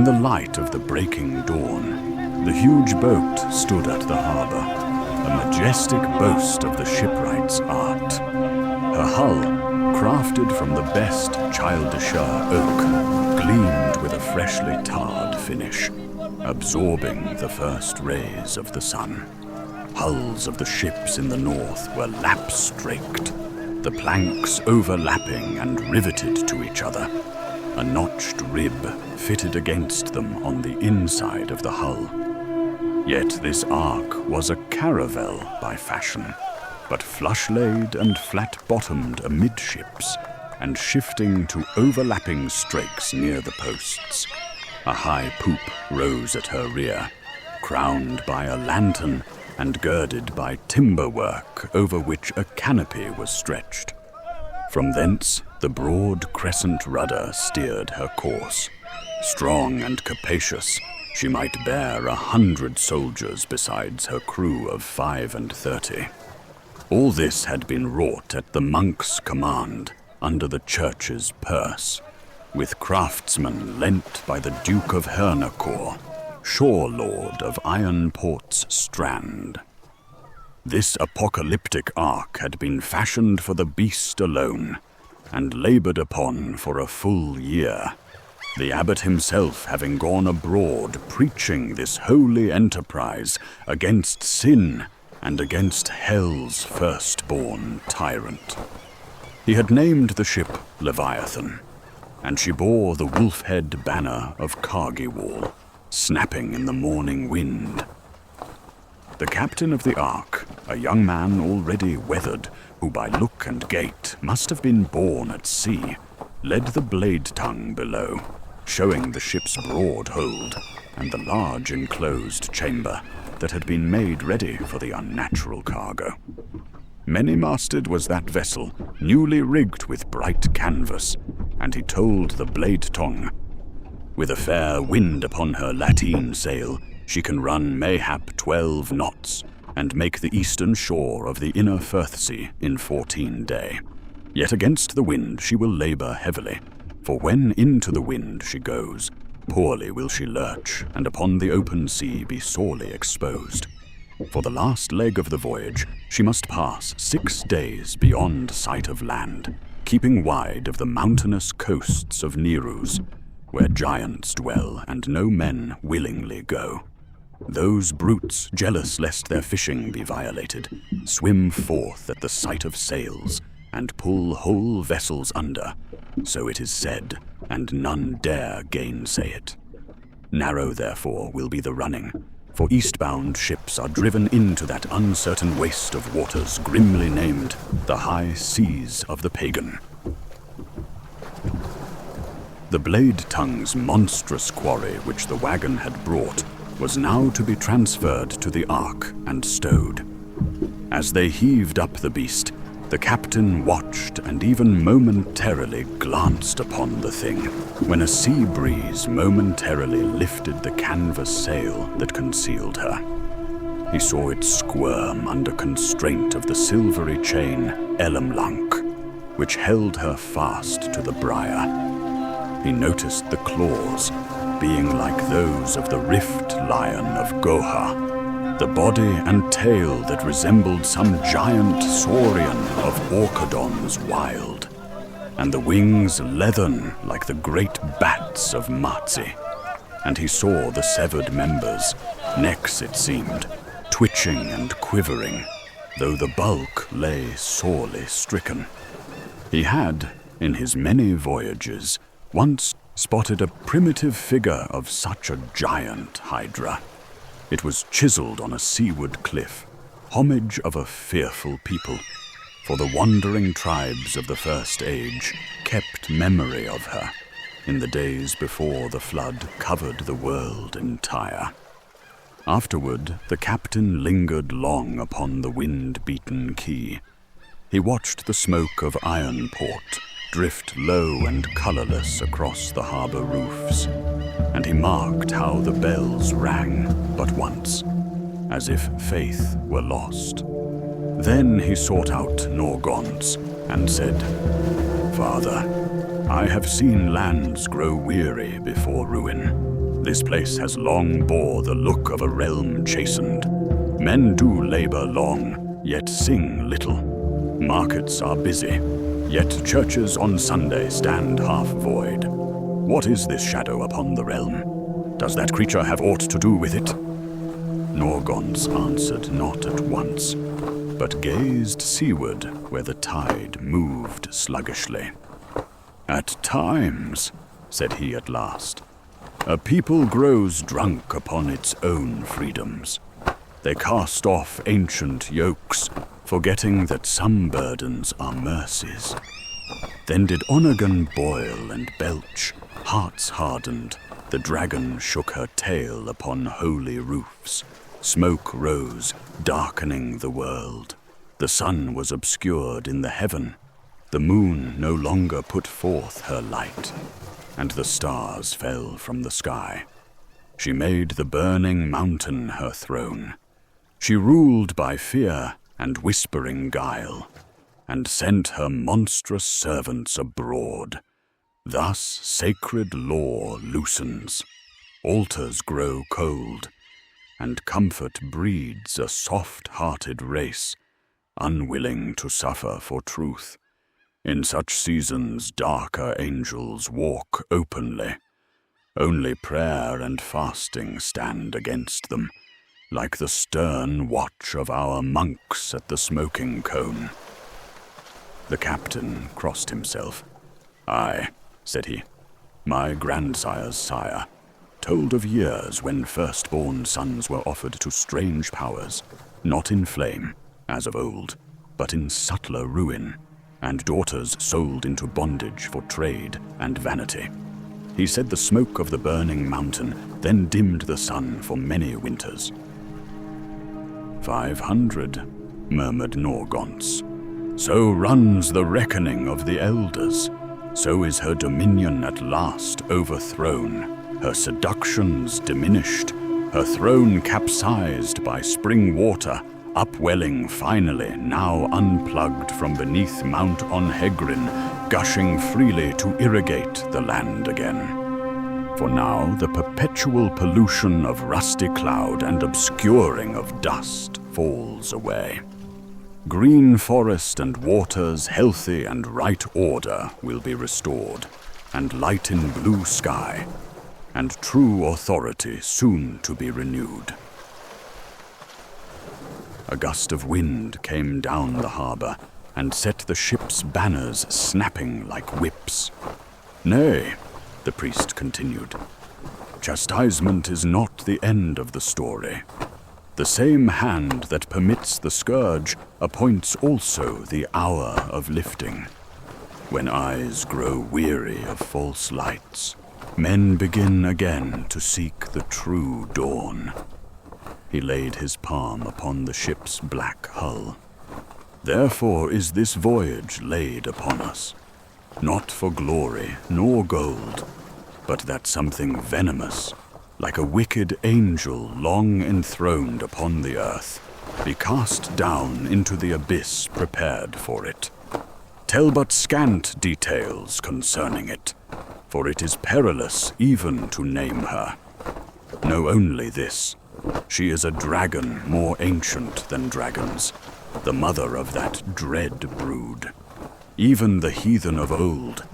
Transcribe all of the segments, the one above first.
the light of the breaking dawn, the huge boat stood at the harbor, a majestic boast of the shipwright's art. Her hull, crafted from the best Childeshire oak, gleamed with a freshly tarred finish, absorbing the first rays of the sun. Hulls of the ships in the north were lap-straked, the planks overlapping and riveted to each other, a notched rib fitted against them on the inside of the hull. Yet this ark was a caravel by fashion, but flush-laid and flat-bottomed amidships, and shifting to overlapping strakes near the posts. A high poop rose at her rear, crowned by a lantern and girded by timber work over which a canopy was stretched. From thence, the broad crescent rudder steered her course. Strong and capacious, she might bear 100 soldiers besides her crew of 35. All this had been wrought at the monk's command, under the church's purse, with craftsmen lent by the Duke of Hernacourt, shore lord of Ironport's Strand. This apocalyptic ark had been fashioned for the beast alone, and laboured upon for a full year, the abbot himself having gone abroad preaching this holy enterprise against sin and against hell's firstborn tyrant. He had named the ship Leviathan, and she bore the wolf-head banner of Kargiwall, snapping in the morning wind. The captain of the ark, a young man already weathered, who by look and gait must have been born at sea, led the Bladetongue below, showing the ship's broad hold and the large enclosed chamber that had been made ready for the unnatural cargo. Many-masted was that vessel, newly rigged with bright canvas, and he told the Bladetongue, "With a fair wind upon her lateen sail, she can run mayhap 12 knots, and make the eastern shore of the inner Firthsea in 14 days. Yet against the wind she will labour heavily, for when into the wind she goes, poorly will she lurch, and upon the open sea be sorely exposed. For the last leg of the voyage, she must pass 6 days beyond sight of land, keeping wide of the mountainous coasts of Nerus, where giants dwell and no men willingly go. Those brutes, jealous lest their fishing be violated, swim forth at the sight of sails, and pull whole vessels under, so it is said, and none dare gainsay it. Narrow, therefore, will be the running, for eastbound ships are driven into that uncertain waste of waters grimly named the high seas of the pagan." The Bladetongue's monstrous quarry, which the wagon had brought, was now to be transferred to the ark and stowed. As they heaved up the beast, the captain watched and even momentarily glanced upon the thing, when a sea breeze momentarily lifted the canvas sail that concealed her. He saw it squirm under constraint of the silvery chain Elamlanc, which held her fast to the briar. He noticed the claws, being like those of the rift lion of Goha, the body and tail that resembled some giant saurian of Orchodon's wild, and the wings leathern like the great bats of Matzi. And he saw the severed members, necks it seemed, twitching and quivering, though the bulk lay sorely stricken. He had, in his many voyages, once spotted a primitive figure of such a giant hydra. It was chiseled on a seaward cliff, homage of a fearful people, for the wandering tribes of the First Age kept memory of her in the days before the flood covered the world entire. Afterward, the captain lingered long upon the wind-beaten quay. He watched the smoke of Ironport drift low and colourless across the harbour roofs, and he marked how the bells rang but once, as if faith were lost. Then he sought out Norgons and said, "Father, I have seen lands grow weary before ruin. This place has long bore the look of a realm chastened. Men do labor long, yet sing little. Markets are busy, yet churches on Sunday stand half void. What is this shadow upon the realm? Does that creature have aught to do with it? Norgons answered not at once, but gazed seaward where the tide moved sluggishly. At times, said he at last, a people grows drunk upon its own freedoms. They cast off ancient yokes, forgetting that some burdens are mercies. Then did Onagon boil and belch, hearts hardened, the dragon shook her tail upon holy roofs. Smoke rose, darkening the world. The sun was obscured in the heaven. The moon no longer put forth her light, and the stars fell from the sky. She made the burning mountain her throne. She ruled by fear and whispering guile, and sent her monstrous servants abroad. Thus sacred lore loosens, altars grow cold, and comfort breeds a soft-hearted race, unwilling to suffer for truth. In such seasons darker angels walk openly. Only prayer and fasting stand against them, like the stern watch of our monks at the smoking cone. The captain crossed himself. "Aye," said he, "my grandsire's sire told of years when firstborn sons were offered to strange powers, not in flame, as of old, but in subtler ruin, and daughters sold into bondage for trade and vanity. He said the smoke of the burning mountain then dimmed the sun for many winters." 500, murmured Norgons. "So runs the reckoning of the elders. So is her dominion at last overthrown, her seductions diminished, her throne capsized by spring water, upwelling finally, now unplugged from beneath Mount Onhegrin, gushing freely to irrigate the land again. For now the perpetual pollution of rusty cloud and obscuring of dust falls away. Green forest and waters, healthy and right order will be restored, and light in blue sky, and true authority soon to be renewed." A gust of wind came down the harbor and set the ship's banners snapping like whips. "Nay," the priest continued, "chastisement is not the end of the story. The same hand that permits the scourge appoints also the hour of lifting. When eyes grow weary of false lights, men begin again to seek the true dawn." He laid his palm upon the ship's black hull. "Therefore is this voyage laid upon us, not for glory nor gold, but that something venomous, like a wicked angel long enthroned upon the earth, be cast down into the abyss prepared for it. Tell but scant details concerning it, for it is perilous even to name her. Know only this, she is a dragon more ancient than dragons, the mother of that dread brood. Even the heathen of old,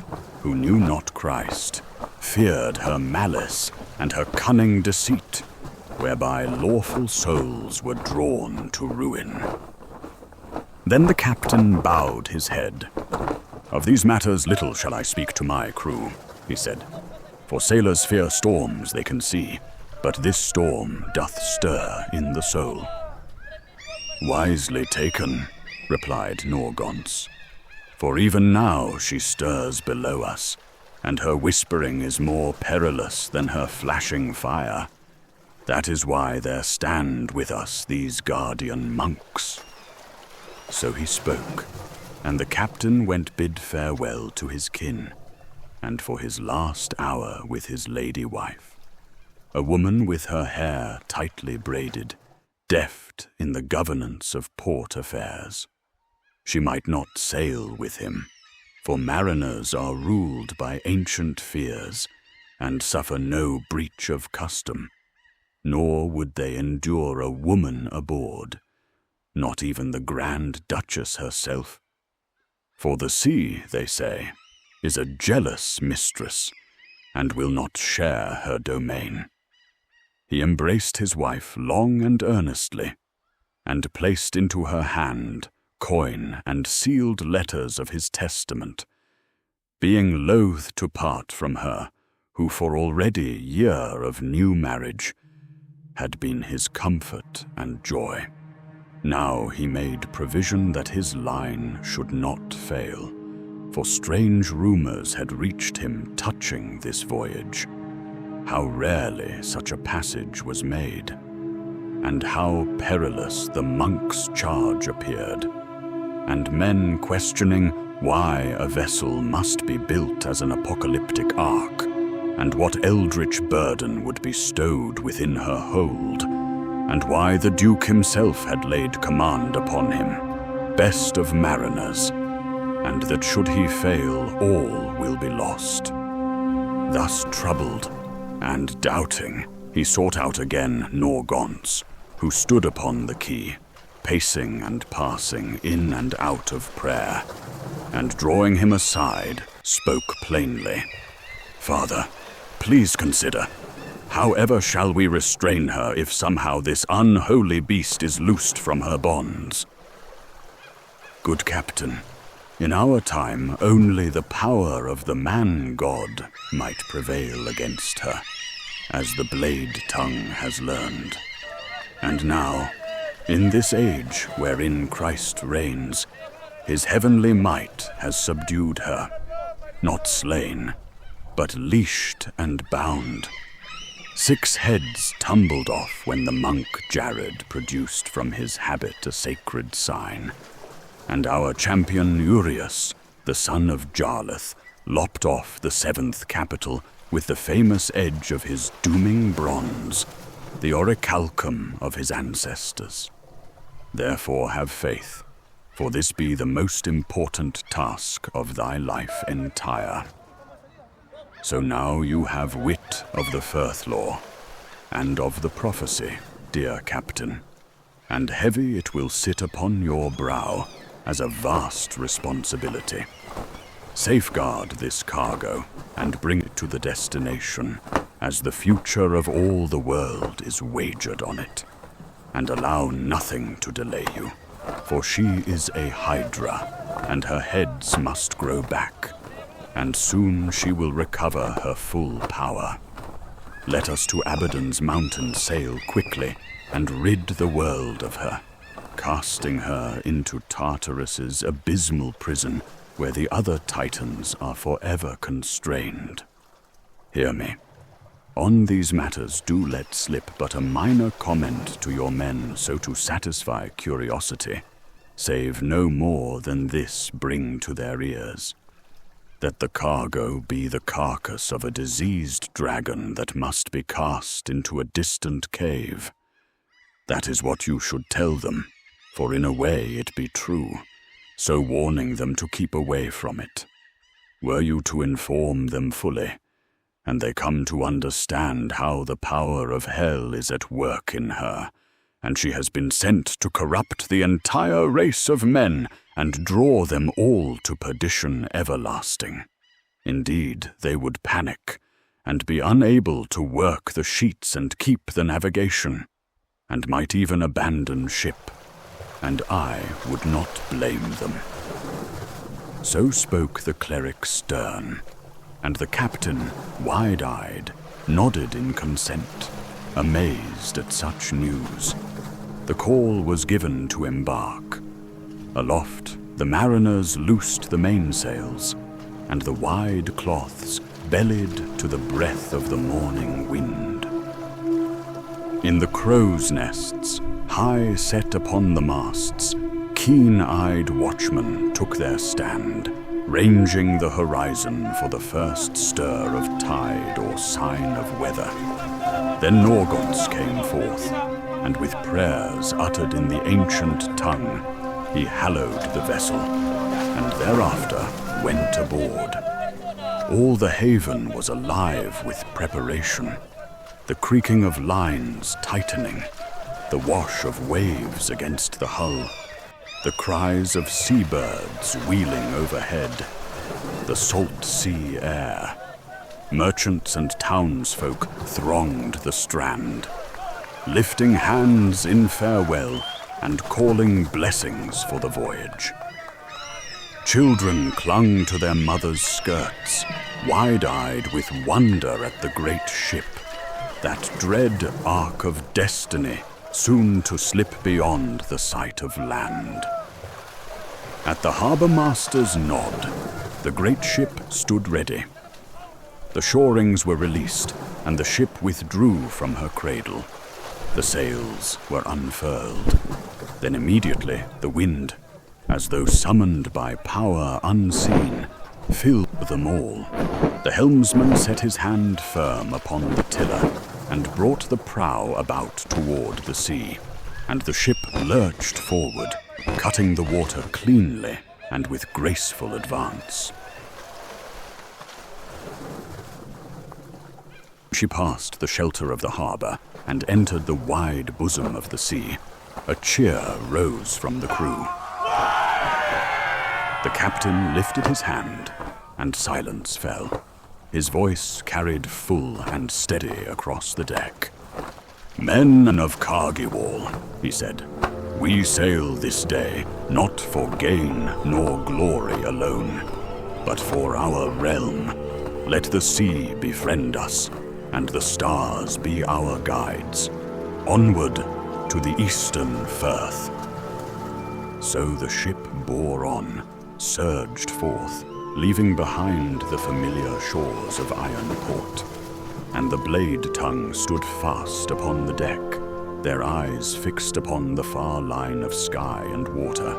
who knew not Christ, feared her malice and her cunning deceit, whereby lawful souls were drawn to ruin." Then the captain bowed his head. "Of these matters little shall I speak to my crew," he said, "for sailors fear storms they can see, but this storm doth stir in the soul." "Wisely taken," replied Norgons, "for even now she stirs below us, and her whispering is more perilous than her flashing fire. That is why there stand with us these guardian monks." So he spoke, and the captain went bid farewell to his kin, and for his last hour with his lady wife, a woman with her hair tightly braided, deft in the governance of port affairs. She might not sail with him, for mariners are ruled by ancient fears, and suffer no breach of custom, nor would they endure a woman aboard, not even the Grand Duchess herself. For the sea, they say, is a jealous mistress, and will not share her domain. He embraced his wife long and earnestly, and placed into her hand coin and sealed letters of his testament, being loath to part from her, who for already year of new marriage had been his comfort and joy. Now he made provision that his line should not fail, for strange rumors had reached him touching this voyage. How rarely such a passage was made, and how perilous the monk's charge appeared, and men questioning why a vessel must be built as an apocalyptic ark, and what eldritch burden would be stowed within her hold, and why the Duke himself had laid command upon him, best of mariners, and that should he fail, all will be lost. Thus troubled and doubting, he sought out again Norgons, who stood upon the quay, pacing and passing in and out of prayer, and drawing him aside, spoke plainly. "Father, please consider, however shall we restrain her if somehow this unholy beast is loosed from her bonds? Good captain, in our time only the power of the man-god might prevail against her, as the Bladetongue has learned. And now, in this age wherein Christ reigns, his heavenly might has subdued her, not slain, but leashed and bound. 6 heads tumbled off when the monk Jared produced from his habit a sacred sign, and our champion Urius, the son of Jarlath, lopped off the 7th capital with the famous edge of his dooming bronze, the orichalcum of his ancestors. Therefore have faith, for this be the most important task of thy life entire. So now you have wit of the Firth Lore, and of the prophecy, dear captain, and heavy it will sit upon your brow as a vast responsibility. Safeguard this cargo, and bring it to the destination, as the future of all the world is wagered on it, and allow nothing to delay you, for she is a Hydra, and her heads must grow back, and soon she will recover her full power. Let us to Abaddon's mountain sail quickly, and rid the world of her, casting her into Tartarus's abysmal prison, where the other titans are forever constrained. Hear me. On these matters do let slip but a minor comment to your men, so to satisfy curiosity, save no more than this bring to their ears, that the cargo be the carcass of a diseased dragon that must be cast into a distant cave. That is what you should tell them, for in a way it be true, so warning them to keep away from it. Were you to inform them fully, and they come to understand how the power of hell is at work in her, and she has been sent to corrupt the entire race of men and draw them all to perdition everlasting, indeed they would panic, and be unable to work the sheets and keep the navigation, and might even abandon ship, and I would not blame them." So spoke the cleric stern, and the captain, wide-eyed, nodded in consent, amazed at such news. The call was given to embark. Aloft, the mariners loosed the mainsails, and the wide cloths bellied to the breath of the morning wind. In the crow's nests, high set upon the masts, keen-eyed watchmen took their stand, ranging the horizon for the first stir of tide or sign of weather. Then Norgons came forth, and with prayers uttered in the ancient tongue, he hallowed the vessel, and thereafter went aboard. All the haven was alive with preparation. The creaking of lines tightening, the wash of waves against the hull, the cries of seabirds wheeling overhead, the salt sea air. Merchants and townsfolk thronged the strand, lifting hands in farewell and calling blessings for the voyage. Children clung to their mothers' skirts, wide-eyed with wonder at the great ship, that dread ark of destiny, soon to slip beyond the sight of land. At the harbour master's nod, the great ship stood ready. The shorings were released, and the ship withdrew from her cradle. The sails were unfurled. Then immediately the wind, as though summoned by power unseen, filled them all. The helmsman set his hand firm upon the tiller and brought the prow about toward the sea, and the ship lurched forward, cutting the water cleanly and with graceful advance. She passed the shelter of the harbour and entered the wide bosom of the sea. A cheer rose from the crew. The captain lifted his hand, and silence fell. His voice carried full and steady across the deck. "Men of Kargiwall," he said, "we sail this day not for gain nor glory alone, but for our realm. Let the sea befriend us, and the stars be our guides. Onward to the eastern firth." So the ship bore on, surged forth, leaving behind the familiar shores of Ironport. And the Bladetongue stood fast upon the deck, their eyes fixed upon the far line of sky and water.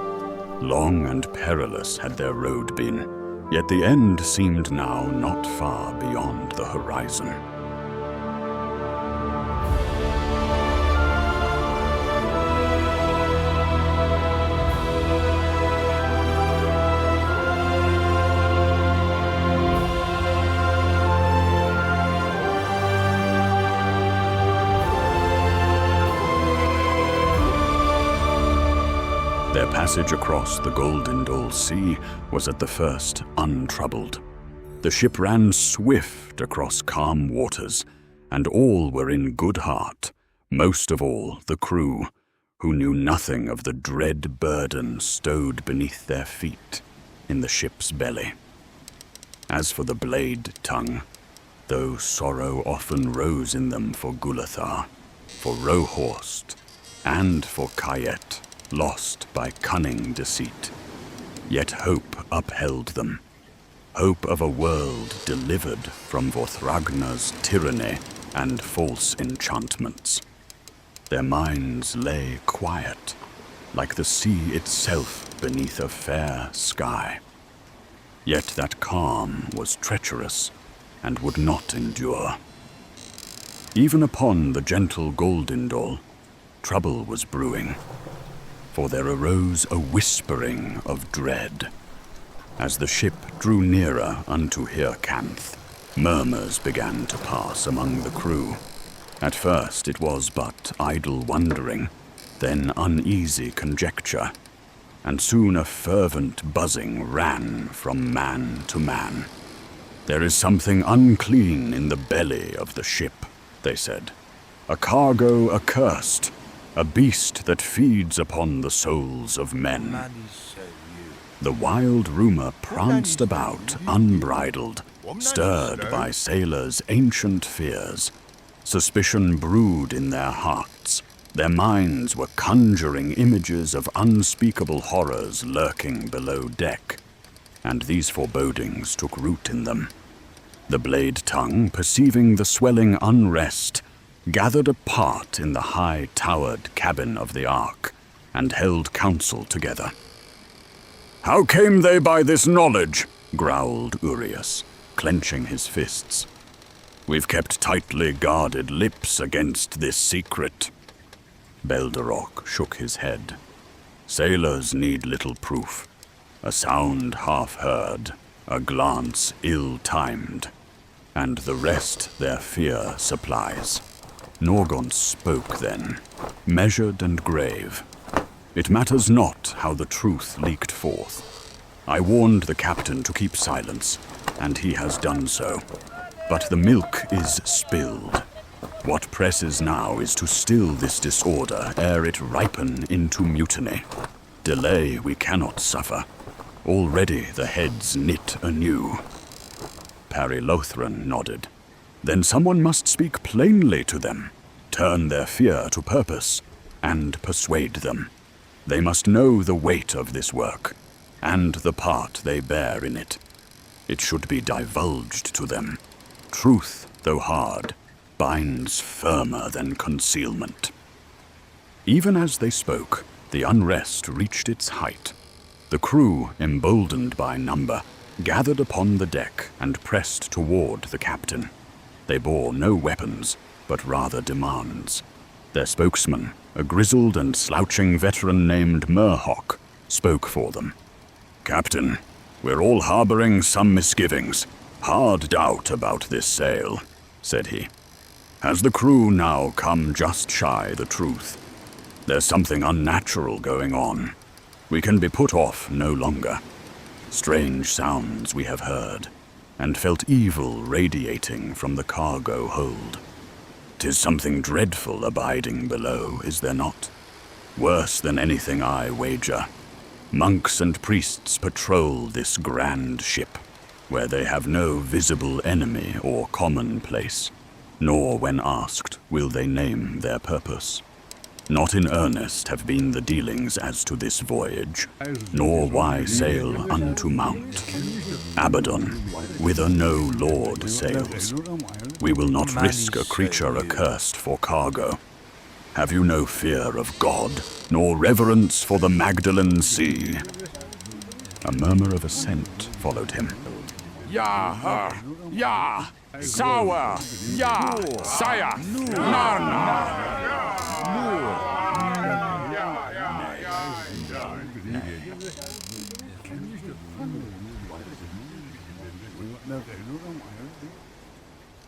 Long and perilous had their road been, yet the end seemed now not far beyond the horizon. Their passage across the Goldendal Sea was at the first untroubled. The ship ran swift across calm waters, and all were in good heart, most of all the crew, who knew nothing of the dread burden stowed beneath their feet in the ship's belly. As for the Bladetongue, though sorrow often rose in them for Gulathar, for Rohorst, and for Kayet, lost by cunning deceit, yet hope upheld them, hope of a world delivered from Vorthragna's tyranny and false enchantments. Their minds lay quiet, like the sea itself beneath a fair sky. Yet that calm was treacherous and would not endure. Even upon the gentle Goldendal, trouble was brewing, for there arose a whispering of dread. As the ship drew nearer unto Hircanth, murmurs began to pass among the crew. At first it was but idle wondering, then uneasy conjecture, and soon a fervent buzzing ran from man to man. "There is something unclean in the belly of the ship," they said. "A cargo accursed, a beast that feeds upon the souls of men." The wild rumor pranced about, unbridled, stirred by sailors' ancient fears. Suspicion brewed in their hearts. Their minds were conjuring images of unspeakable horrors lurking below deck, and these forebodings took root in them. The Bladetongue, perceiving the swelling unrest, gathered apart in the high-towered cabin of the Ark, and held council together. "How came they by this knowledge?" growled Urias, clenching his fists. "We've kept tightly guarded lips against this secret." Belderok shook his head. "Sailors need little proof. A sound half heard a glance ill-timed, and the rest their fear supplies. Norgaunt spoke then, measured and grave. It matters not how the truth leaked forth. I warned the captain to keep silence, and he has done so. But the milk is spilled. What presses now is to still this disorder ere it ripen into mutiny. Delay we cannot suffer. Already the heads knit anew. Parry Lothran nodded. Then someone must speak plainly to them, turn their fear to purpose, and persuade them. They must know the weight of this work, and the part they bear in it. It should be divulged to them. Truth, though hard, binds firmer than concealment. Even as they spoke, the unrest reached its height. The crew, emboldened by number, gathered upon the deck and pressed toward the captain. They bore no weapons, but rather demands. Their spokesman, a grizzled and slouching veteran named Murhawk, spoke for them. "Captain, we're all harboring some misgivings, hard doubt about this sail," said he. "Has the crew now come just shy the truth? There's something unnatural going on. We can be put off no longer. Strange sounds we have heard, and felt evil radiating from the cargo hold. 'Tis something dreadful abiding below, is there not? Worse than anything I wager. Monks and priests patrol this grand ship, where they have no visible enemy or commonplace, nor when asked will they name their purpose. Not in earnest have been the dealings as to this voyage, nor why sail unto Mount Abaddon, whither no lord sails. We will not risk a creature accursed for cargo. Have you no fear of God, nor reverence for the Magdalene Sea?" A murmur of assent followed him. Ya, her, ya, Sawa, ya, Saya, Narn.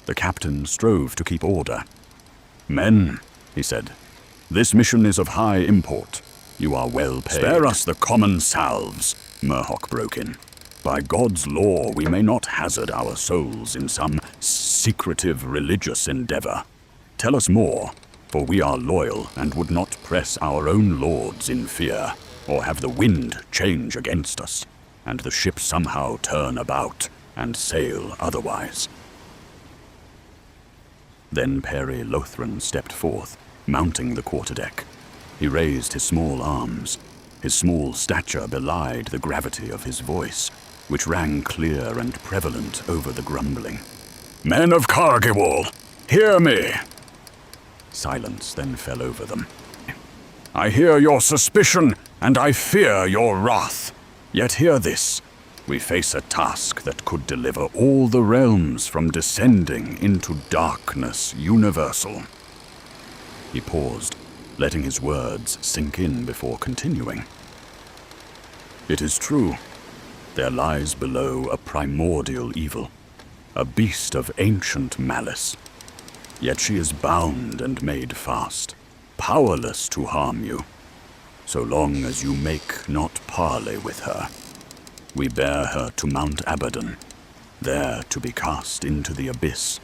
The captain strove to keep order. "Men," he said, "this mission is of high import. You are well paid." "Spare us the common salves," Murhawk broke in. "By God's law, we may not hazard our souls in some secretive religious endeavor. Tell us more, for we are loyal and would not press our own lords in fear, or have the wind change against us, and the ship somehow turn about and sail otherwise." Then Parry Lothran stepped forth, mounting the quarterdeck. He raised his small arms. His small stature belied the gravity of his voice, which rang clear and prevalent over the grumbling. "Men of Kargiwall, hear me!" Silence then fell over them. "I hear your suspicion, and I fear your wrath. Yet hear this. We face a task that could deliver all the realms from descending into darkness universal." He paused, letting his words sink in before continuing. "It is true. There lies below a primordial evil, a beast of ancient malice. Yet she is bound and made fast, powerless to harm you, so long as you make not parley with her. We bear her to Mount Abaddon, there to be cast into the abyss,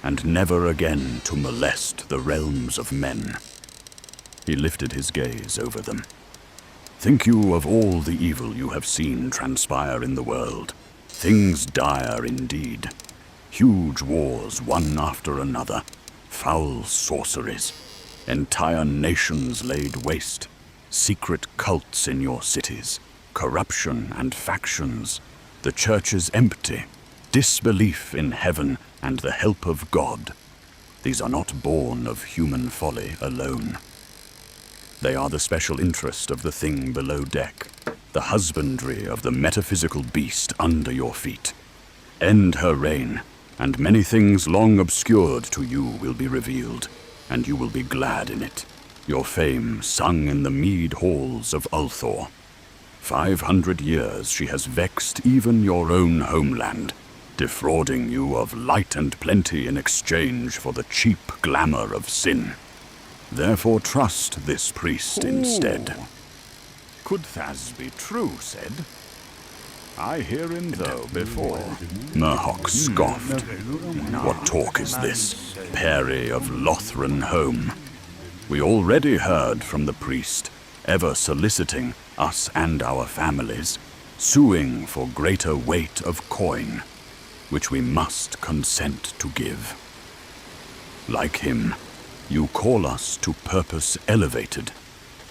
and never again to molest the realms of men." He lifted his gaze over them. "Think you of all the evil you have seen transpire in the world, things dire indeed. Huge wars one after another, foul sorceries, entire nations laid waste, secret cults in your cities, corruption and factions, the churches empty, disbelief in heaven and the help of God. These are not born of human folly alone. They are the special interest of the thing below deck, the husbandry of the metaphysical beast under your feet. End her reign, and many things long obscured to you will be revealed, and you will be glad in it, your fame sung in the mead halls of Ulthor. 500 years she has vexed even your own homeland, defrauding you of light and plenty in exchange for the cheap glamour of sin. Therefore trust this priest instead. Could Thas be true, said? I hear him, though, before. Murhawk scoffed. What talk is this, Perry of Lothran home? We already heard from the priest, ever soliciting us and our families, suing for greater weight of coin, which we must consent to give. Like him, you call us to purpose elevated,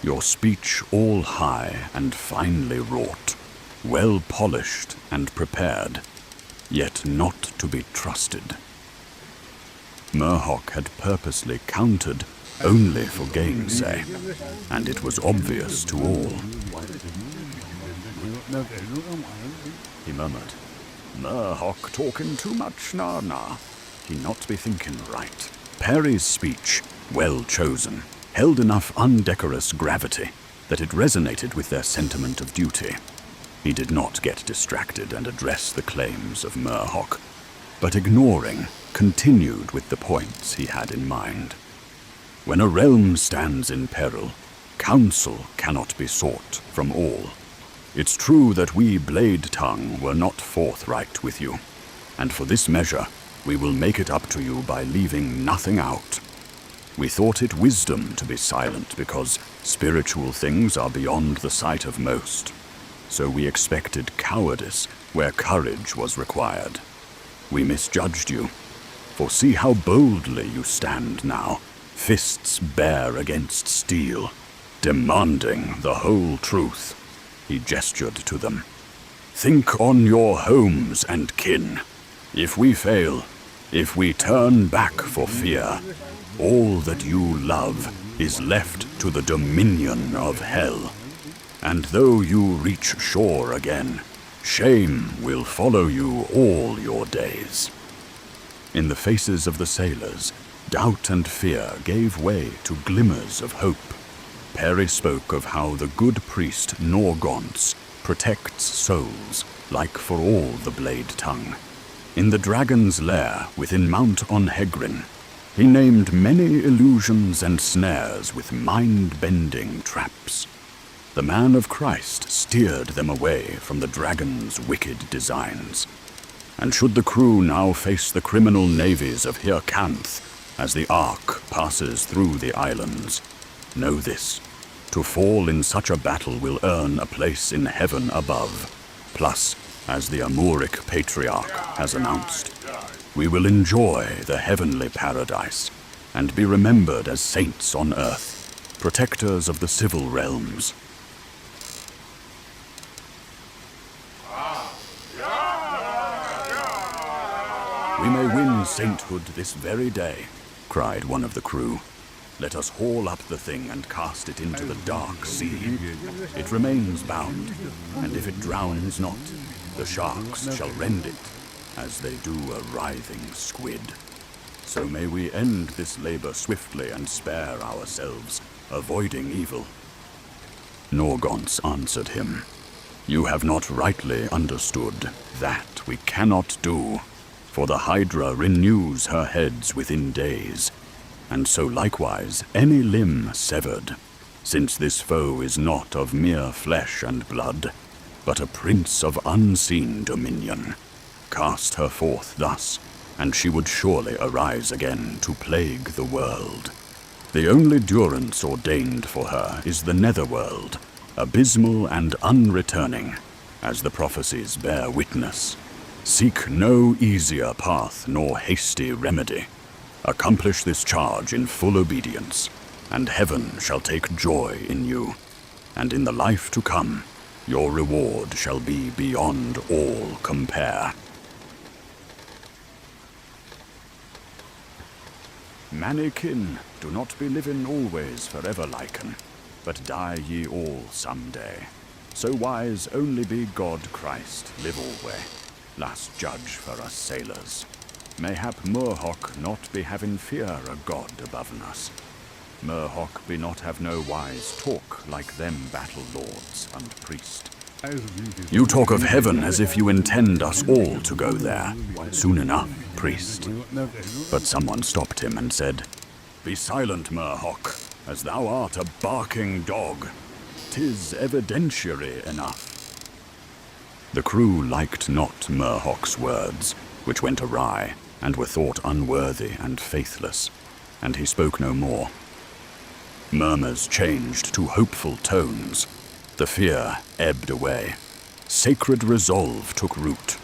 your speech all high and finely wrought, well polished and prepared, yet not to be trusted. Murhawk had purposely countered only for gainsay, and it was obvious to all. He murmured, Murhawk talking too much, nah. He not be thinking right. Perry's speech, well chosen, held enough undecorous gravity that it resonated with their sentiment of duty. He did not get distracted and address the claims of Murhawk, but ignoring, continued with the points he had in mind. When a realm stands in peril, counsel cannot be sought from all. It's true that we Bladetongue were not forthright with you, and for this measure we will make it up to you by leaving nothing out. We thought it wisdom to be silent because spiritual things are beyond the sight of most. So we expected cowardice where courage was required. We misjudged you, for see how boldly you stand now, fists bare against steel, demanding the whole truth. He gestured to them. Think on your homes and kin. If we fail, if we turn back for fear, all that you love is left to the dominion of hell. And though you reach shore again, shame will follow you all your days. In the faces of the sailors, doubt and fear gave way to glimmers of hope. Perry spoke of how the good priest Norgaunt's protects souls, like for all the Bladetongue. In the dragon's lair within Mount Onhegrin, he named many illusions and snares with mind-bending traps. The man of Christ steered them away from the dragon's wicked designs. And should the crew now face the criminal navies of Hircanth as the Ark passes through the islands, know this, to fall in such a battle will earn a place in heaven above. Plus, as the Amuric Patriarch has announced, we will enjoy the heavenly paradise and be remembered as saints on earth, protectors of the civil realms. We may win sainthood this very day, cried one of the crew. Let us haul up the thing and cast it into the dark sea. It remains bound, and if it drowns not, the sharks shall rend it, as they do a writhing squid. So may we end this labor swiftly and spare ourselves, avoiding evil. Norgaunt's answered him, You have not rightly understood. That we cannot do, for the Hydra renews her heads within days, and so likewise any limb severed, since this foe is not of mere flesh and blood, but a prince of unseen dominion. Cast her forth thus, and she would surely arise again to plague the world. The only durance ordained for her is the netherworld, abysmal and unreturning, as the prophecies bear witness. Seek no easier path nor hasty remedy. Accomplish this charge in full obedience, and heaven shall take joy in you, and in the life to come, your reward shall be beyond all compare. Mannikin, do not be living always forever liken, but die ye all some day. So wise only be God Christ live alway, last judge for us sailors. Mayhap Murhawk not be having fear a god above us. Murhawk be not have no wise talk like them battle lords and priest. You talk of heaven as if you intend us all to go there. Soon enough, priest. But someone stopped him and said, Be silent, Murhawk, as thou art a barking dog. 'Tis evidentiary enough. The crew liked not Murhawk's words, which went awry, and were thought unworthy and faithless, and he spoke no more. Murmurs changed to hopeful tones. The fear ebbed away. Sacred resolve took root.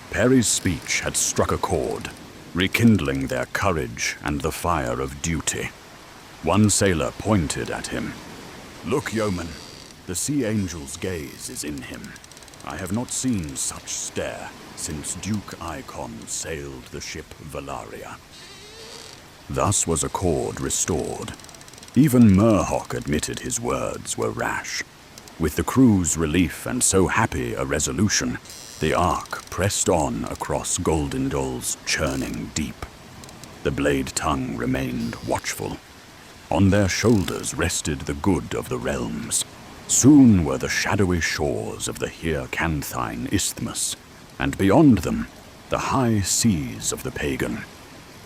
Perry's speech had struck a chord, rekindling their courage and the fire of duty. One sailor pointed at him. Look, yeoman, the sea angel's gaze is in him. I have not seen such stare since Duke Icon sailed the ship Valaria. Thus was accord restored. Even Murhawk admitted his words were rash. With the crew's relief and so happy a resolution, the Ark pressed on across Goldendol's churning deep. The Bladetongue remained watchful. On their shoulders rested the good of the realms. Soon were the shadowy shores of the Hyrcanthine Isthmus, and beyond them, the high seas of the pagan.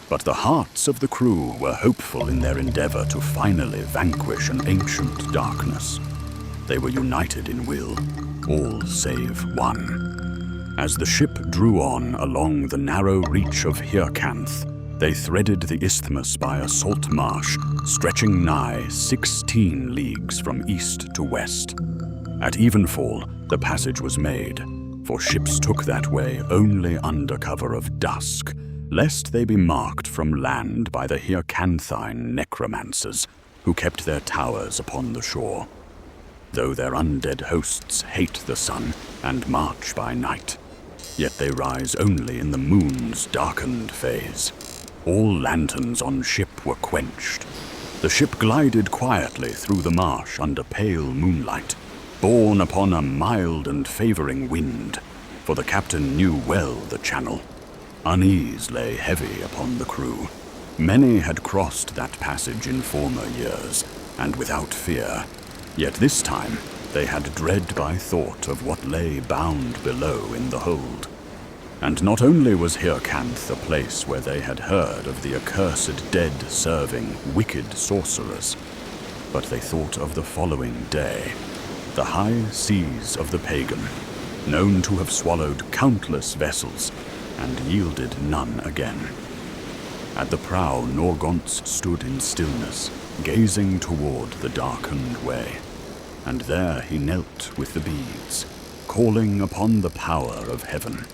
But the hearts of the crew were hopeful in their endeavor to finally vanquish an ancient darkness. They were united in will, all save one. As the ship drew on along the narrow reach of Hyrcanth, they threaded the isthmus by a salt marsh stretching nigh 16 leagues from east to west. At evenfall, the passage was made, for ships took that way only under cover of dusk, lest they be marked from land by the Hyrcanthine necromancers, who kept their towers upon the shore. Though their undead hosts hate the sun and march by night, yet they rise only in the moon's darkened phase. All lanterns on ship were quenched. The ship glided quietly through the marsh under pale moonlight, borne upon a mild and favoring wind, for the captain knew well the channel. Unease lay heavy upon the crew. Many had crossed that passage in former years, and without fear. Yet this time they had dread by thought of what lay bound below in the hold. And not only was Hyrcanth a place where they had heard of the accursed dead serving wicked sorcerers, but they thought of the following day, the high seas of the pagan, known to have swallowed countless vessels and yielded none again. At the prow Norgaunt's stood in stillness, gazing toward the darkened way, and there he knelt with the beads, calling upon the power of heaven.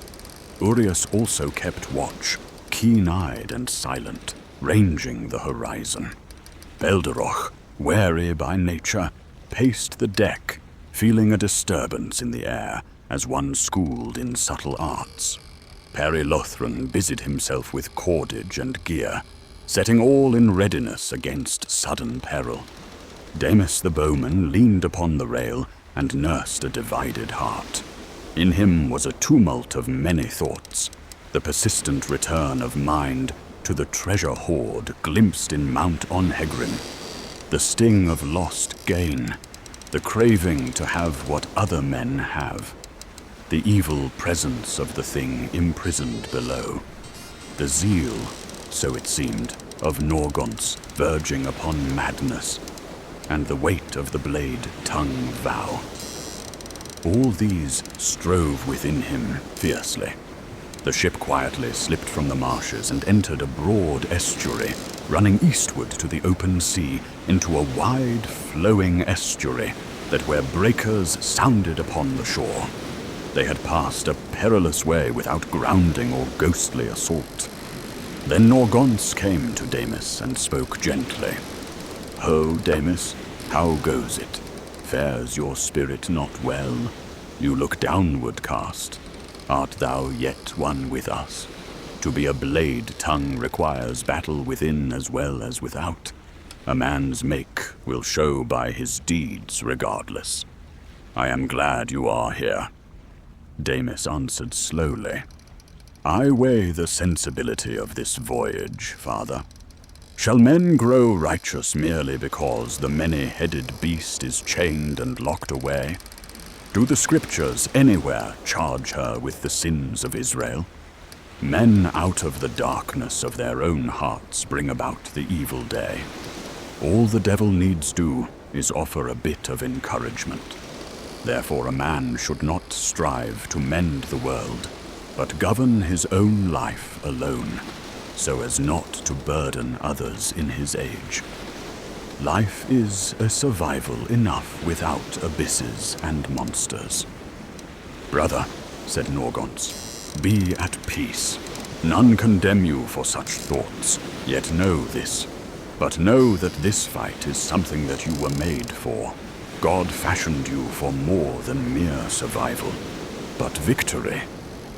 Urias also kept watch, keen-eyed and silent, ranging the horizon. Belderoch, wary by nature, paced the deck, feeling a disturbance in the air as one schooled in subtle arts. Perry Lothran busied himself with cordage and gear, setting all in readiness against sudden peril. Damis the bowman leaned upon the rail and nursed a divided heart. In him was a tumult of many thoughts, the persistent return of mind to the treasure hoard glimpsed in Mount Onhegrin, the sting of lost gain, the craving to have what other men have, the evil presence of the thing imprisoned below, the zeal, so it seemed, of Norgaunt's verging upon madness, and the weight of the Bladetongue vow. All these strove within him fiercely. The ship quietly slipped from the marshes and entered a broad estuary, running eastward to the open sea into a wide, flowing estuary that where breakers sounded upon the shore. They had passed a perilous way without grounding or ghostly assault. Then Norgaunt came to Damis and spoke gently. "Ho, Damis, how goes it? Fares your spirit not well? You look downward cast. Art thou yet one with us? To be a Bladetongue requires battle within as well as without. A man's make will show by his deeds regardless. I am glad you are here." Damis answered slowly. "I weigh the sensibility of this voyage, Father. Shall men grow righteous merely because the many-headed beast is chained and locked away? Do the scriptures anywhere charge her with the sins of Israel? Men out of the darkness of their own hearts bring about the evil day. All the devil needs do is offer a bit of encouragement. Therefore a man should not strive to mend the world, but govern his own life alone, so as not to burden others in his age. Life is a survival enough without abysses and monsters. Brother, said Norgons, be at peace. None condemn you for such thoughts, yet know this. But know that this fight is something that you were made for. God fashioned you for more than mere survival. But victory,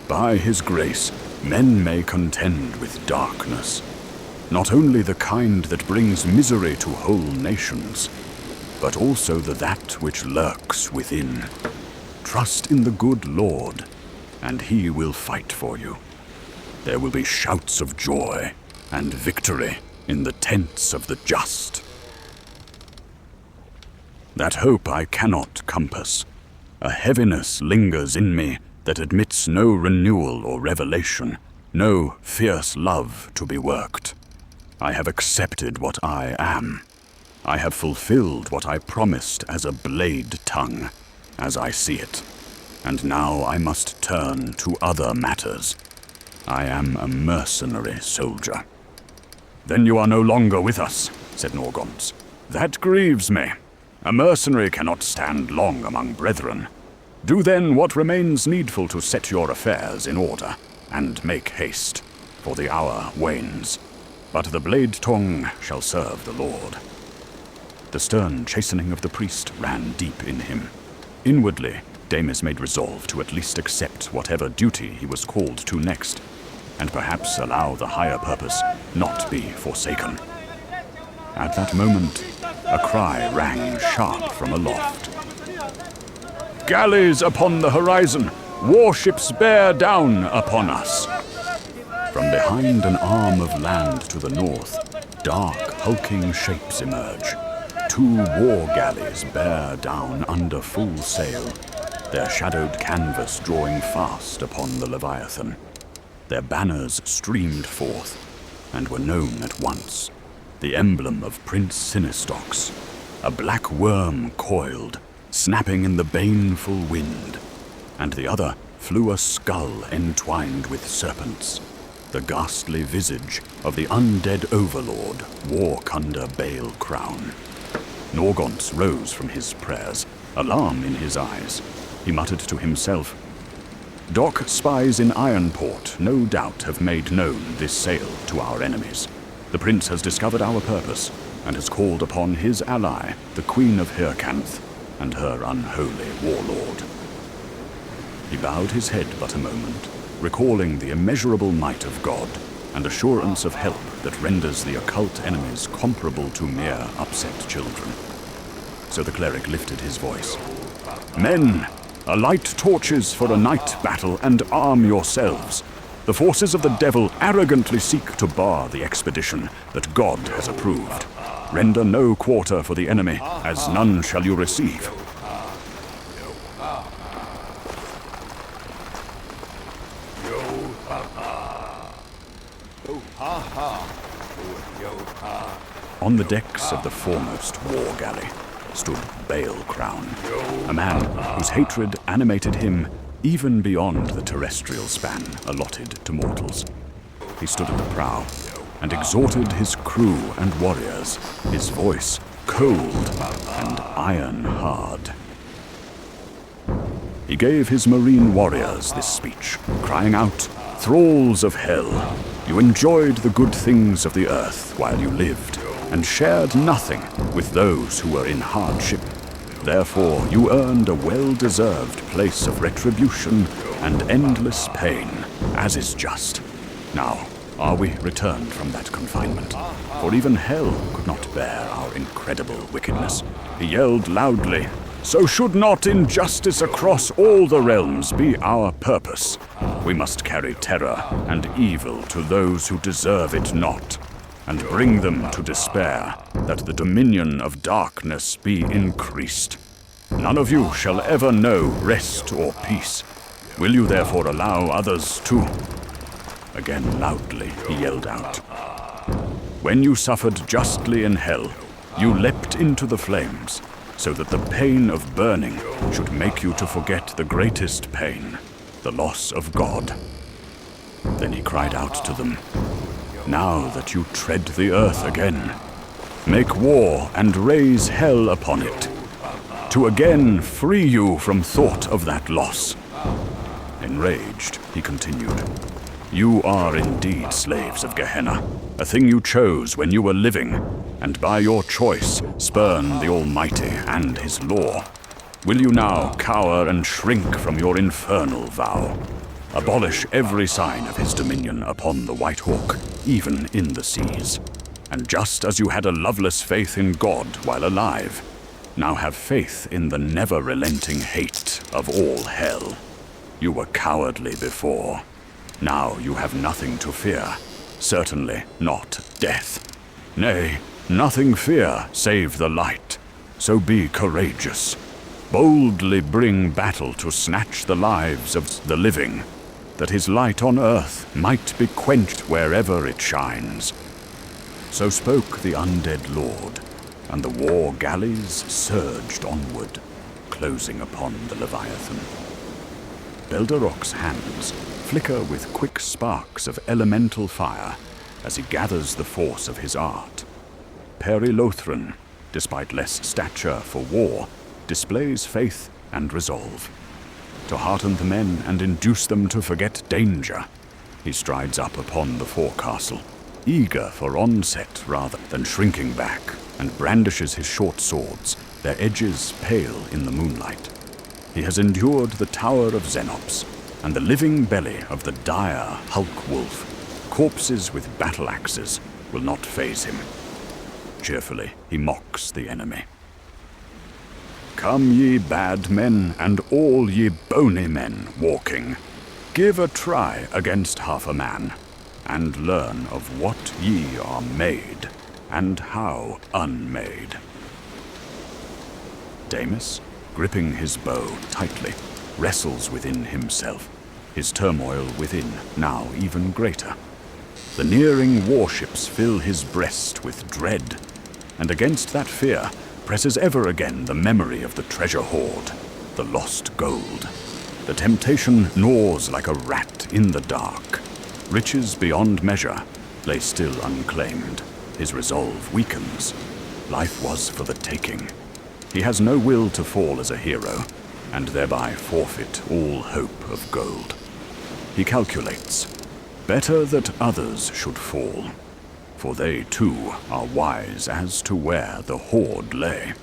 by his grace, men may contend with darkness. Not only the kind that brings misery to whole nations, but also that which lurks within. Trust in the good Lord, and he will fight for you. There will be shouts of joy and victory in the tents of the just. That hope I cannot compass. A heaviness lingers in me that admits no renewal or revelation, no fierce love to be worked. I have accepted what I am. I have fulfilled what I promised as a Bladetongue, as I see it. And now I must turn to other matters. I am a mercenary soldier. Then you are no longer with us, said Norgons. That grieves me. A mercenary cannot stand long among brethren. Do then what remains needful to set your affairs in order, and make haste, for the hour wanes. But the Bladetongue shall serve the Lord. The stern chastening of the priest ran deep in him. Inwardly, Damis made resolve to at least accept whatever duty he was called to next, and perhaps allow the higher purpose not be forsaken. At that moment, a cry rang sharp from aloft. Galleys upon the horizon! Warships bear down upon us! From behind an arm of land to the north, dark, hulking shapes emerge. 2 war galleys bear down under full sail, their shadowed canvas drawing fast upon the Leviathan. Their banners streamed forth, and were known at once. The emblem of Prince Sinistox, a black worm coiled, snapping in the baneful wind, and the other flew a skull entwined with serpents, the ghastly visage of the undead overlord, Warkunda Bale Crown. Norgons rose from his prayers, alarm in his eyes. He muttered to himself, Dock spies in Ironport no doubt have made known this sail to our enemies. The prince has discovered our purpose, and has called upon his ally, the Queen of Hyrcanth, and her unholy warlord. He bowed his head but a moment, recalling the immeasurable might of God, and assurance of help that renders the occult enemies comparable to mere upset children. So the cleric lifted his voice. Men, alight torches for a night battle and arm yourselves. The forces of the devil arrogantly seek to bar the expedition that God has approved. Render no quarter for the enemy, as none shall you receive. On the decks of the foremost war galley stood Bale Crown, a man whose hatred animated him even beyond the terrestrial span allotted to mortals. He stood at the prow and exhorted his crew and warriors, his voice cold and iron-hard. He gave his marine warriors this speech, crying out, Thralls of hell, you enjoyed the good things of the earth while you lived, and shared nothing with those who were in hardship. Therefore you earned a well-deserved place of retribution and endless pain, as is just. Now, are we returned from that confinement? For even hell could not bear our incredible wickedness. He yelled loudly, So should not injustice across all the realms be our purpose. We must carry terror and evil to those who deserve it not, and bring them to despair, that the dominion of darkness be increased. None of you shall ever know rest or peace. Will you therefore allow others to? Again loudly he yelled out. When you suffered justly in hell, you leapt into the flames, so that the pain of burning should make you to forget the greatest pain, the loss of God. Then he cried out to them, now that you tread the earth again, make war and raise hell upon it, to again free you from thought of that loss. Enraged, he continued, you are indeed slaves of Gehenna, a thing you chose when you were living, and by your choice spurn the Almighty and his law. Will you now cower and shrink from your infernal vow? Abolish every sign of his dominion upon the Whitehawk, even in the seas. And just as you had a loveless faith in God while alive, now have faith in the never-relenting hate of all hell. You were cowardly before. Now you have nothing to fear, certainly not death. Nay, nothing fear save the light. So be courageous. Boldly bring battle to snatch the lives of the living, that his light on earth might be quenched wherever it shines. So spoke the undead lord, and the war galleys surged onward, closing upon the Leviathan. Belderoc's hands flicker with quick sparks of elemental fire as he gathers the force of his art. Perilothran, despite less stature for war, displays faith and resolve. To hearten the men and induce them to forget danger, he strides up upon the forecastle, eager for onset rather than shrinking back, and brandishes his short swords, their edges pale in the moonlight. He has endured the Tower of Xenops, and the living belly of the dire hulk wolf. Corpses with battle axes will not faze him. Cheerfully he mocks the enemy. Come ye bad men, and all ye bony men walking, give a try against half a man, and learn of what ye are made, and how unmade. Damis, gripping his bow tightly, wrestles within himself, his turmoil within now even greater. The nearing warships fill his breast with dread, and against that fear presses ever again the memory of the treasure hoard, the lost gold. The temptation gnaws like a rat in the dark. Riches beyond measure lay still unclaimed. His resolve weakens. Life was for the taking. He has no will to fall as a hero, and thereby forfeit all hope of gold. He calculates, better that others should fall, for they too are wise as to where the hoard lay,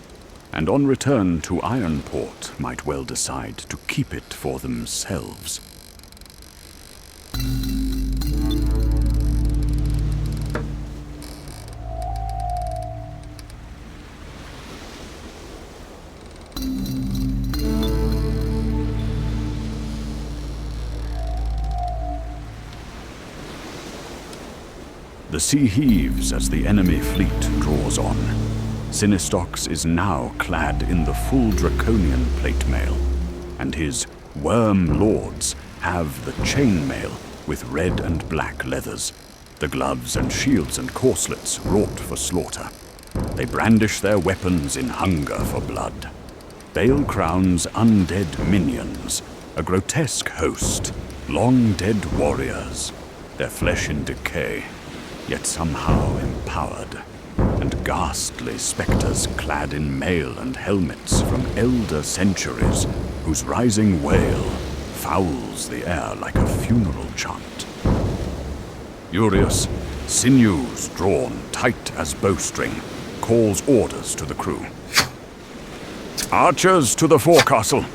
and on return to Ironport might well decide to keep it for themselves. The sea heaves as the enemy fleet draws on. Sinistox is now clad in the full draconian plate mail, and his worm lords have the chainmail with red and black leathers, the gloves and shields and corslets wrought for slaughter. They brandish their weapons in hunger for blood. Bale Crown's undead minions, a grotesque host, long-dead warriors, their flesh in decay, yet somehow empowered, and ghastly spectres clad in mail and helmets from elder centuries, whose rising wail fouls the air like a funeral chant. Urius, sinews drawn tight as bowstring, calls orders to the crew. Archers to the forecastle!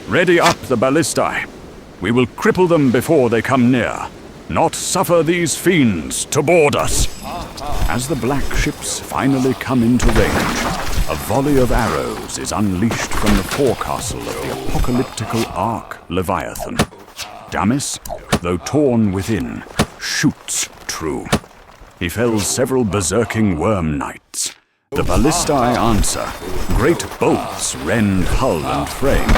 Ready up the ballistae! We will cripple them before they come near, not suffer these fiends to board us. As the black ships finally come into range, a volley of arrows is unleashed from the forecastle of the Apocalyptic Ark Leviathan. Damis, though torn within, shoots true. He fells several berserking worm knights, The ballistae answer. Great bolts rend hull and frame,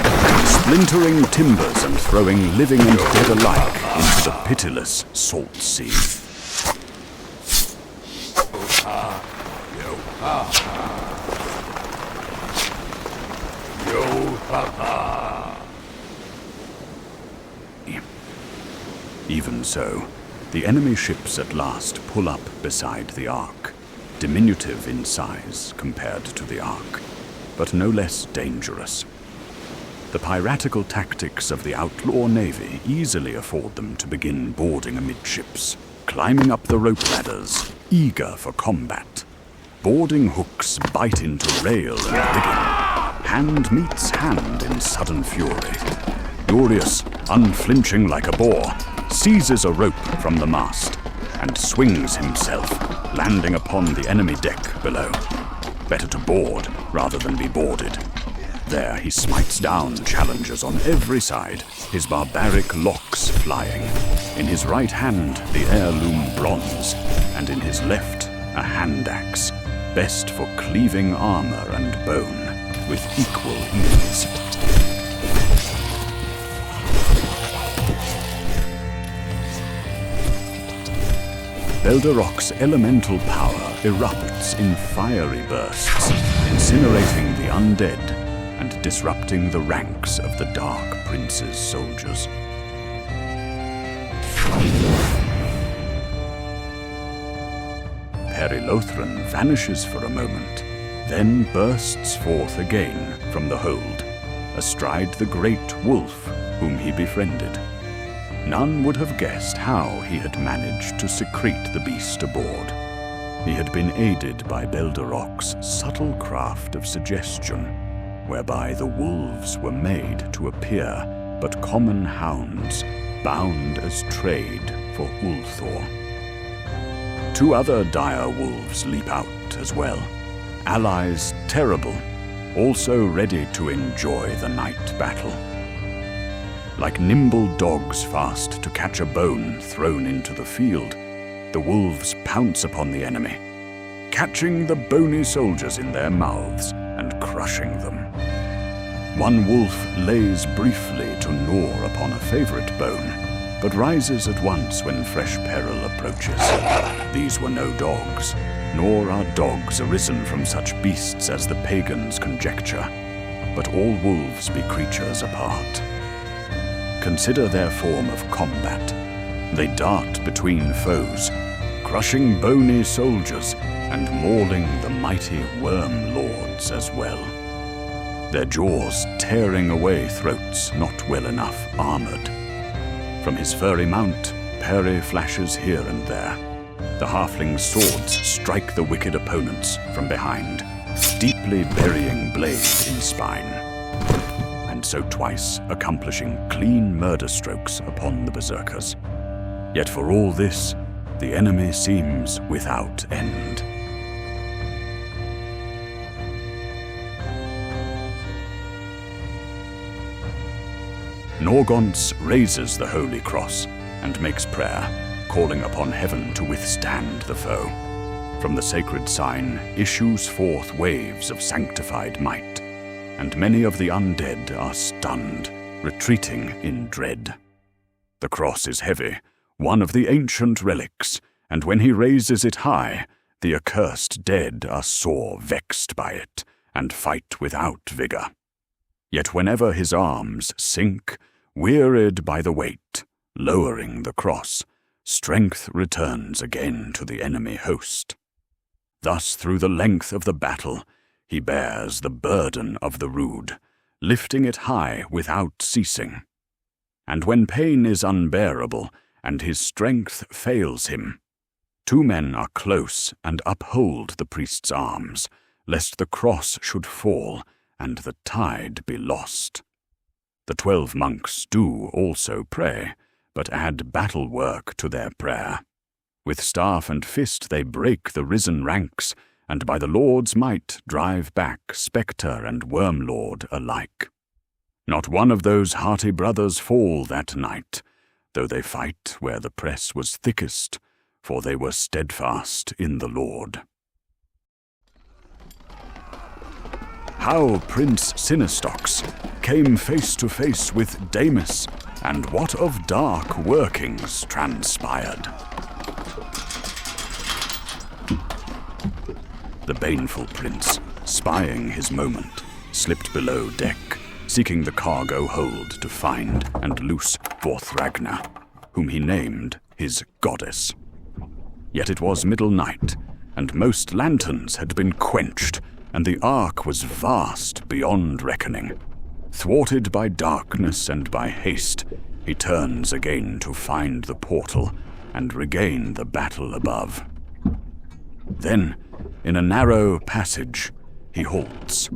splintering timbers and throwing living and dead alike into the pitiless salt sea. Even so, the enemy ships at last pull up beside the Ark, diminutive in size compared to the Ark, but no less dangerous. The piratical tactics of the outlaw navy easily afford them to begin boarding amidships, climbing up the rope ladders, eager for combat. Boarding hooks bite into rail and rigging. Hand meets hand in sudden fury. Furious, unflinching like a boar, seizes a rope from the mast and swings himself, landing upon the enemy deck below. Better to board rather than be boarded. There he smites down challengers on every side, his barbaric locks flying. In his right hand the heirloom bronze, and in his left a hand axe, best for cleaving armor and bone with equal ease. Belderoc's elemental power erupts in fiery bursts, incinerating the undead and disrupting the ranks of the Dark Prince's soldiers. Perilothran vanishes for a moment, then bursts forth again from the hold, astride the great wolf whom he befriended. None would have guessed how he had managed to secrete the beast aboard. He had been aided by Belderoc's subtle craft of suggestion, whereby the wolves were made to appear but common hounds, bound as trade for Ulthor. Two other dire wolves leap out as well, allies terrible, also ready to enjoy the night battle. Like nimble dogs fast to catch a bone thrown into the field, the wolves pounce upon the enemy, catching the bony soldiers in their mouths and crushing them. One wolf lays briefly to gnaw upon a favorite bone, but rises at once when fresh peril approaches. These were no dogs, nor are dogs arisen from such beasts as the pagans conjecture, but all wolves be creatures apart. Consider their form of combat. They dart between foes, crushing bony soldiers and mauling the mighty worm lords as well. Their jaws tearing away throats not well enough armored. From his furry mount, parry flashes here and there. The halfling's swords strike the wicked opponents from behind, deeply burying blade in spine. And so twice accomplishing clean murder strokes upon the berserkers. Yet for all this, the enemy seems without end. Norgauntz raises the Holy Cross and makes prayer, calling upon heaven to withstand the foe. From the sacred sign issues forth waves of sanctified might, and many of the undead are stunned, retreating in dread. The cross is heavy, one of the ancient relics, and when he raises it high, the accursed dead are sore vexed by it, and fight without vigor. Yet whenever his arms sink, wearied by the weight, lowering the cross, strength returns again to the enemy host. Thus through the length of the battle, he bears the burden of the rood, lifting it high without ceasing. And when pain is unbearable, and his strength fails him, two men are close and uphold the priest's arms, lest the cross should fall and the tide be lost. The 12 monks do also pray, but add battle work to their prayer. With staff and fist they break the risen ranks, and by the Lord's might drive back spectre and worm-lord alike. Not one of those hearty brothers fall that night, though they fight where the press was thickest, for they were steadfast in the Lord. how Prince Sinistox came face to face with Damis, and what of dark workings transpired. The baneful prince, spying his moment, slipped below deck, seeking the cargo hold to find and loose Vorthragna, whom he named his goddess. Yet it was middle night, and most lanterns had been quenched, and the ark was vast beyond reckoning. Thwarted by darkness and by haste, he turns again to find the portal and regain the battle above. Then, in a narrow passage, he halts,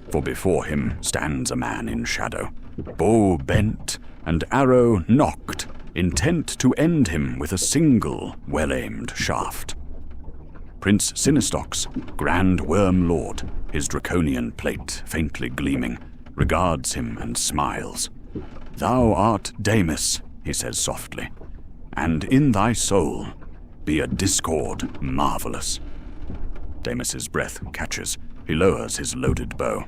for before him stands a man in shadow, bow bent and arrow nocked, intent to end him with a single well-aimed shaft. Prince Sinistox, Grand Worm Lord, his draconian plate faintly gleaming, regards him and smiles. "Thou art Damis," he says softly, "and in thy soul be a discord marvelous." Damis's breath catches. He lowers his loaded bow.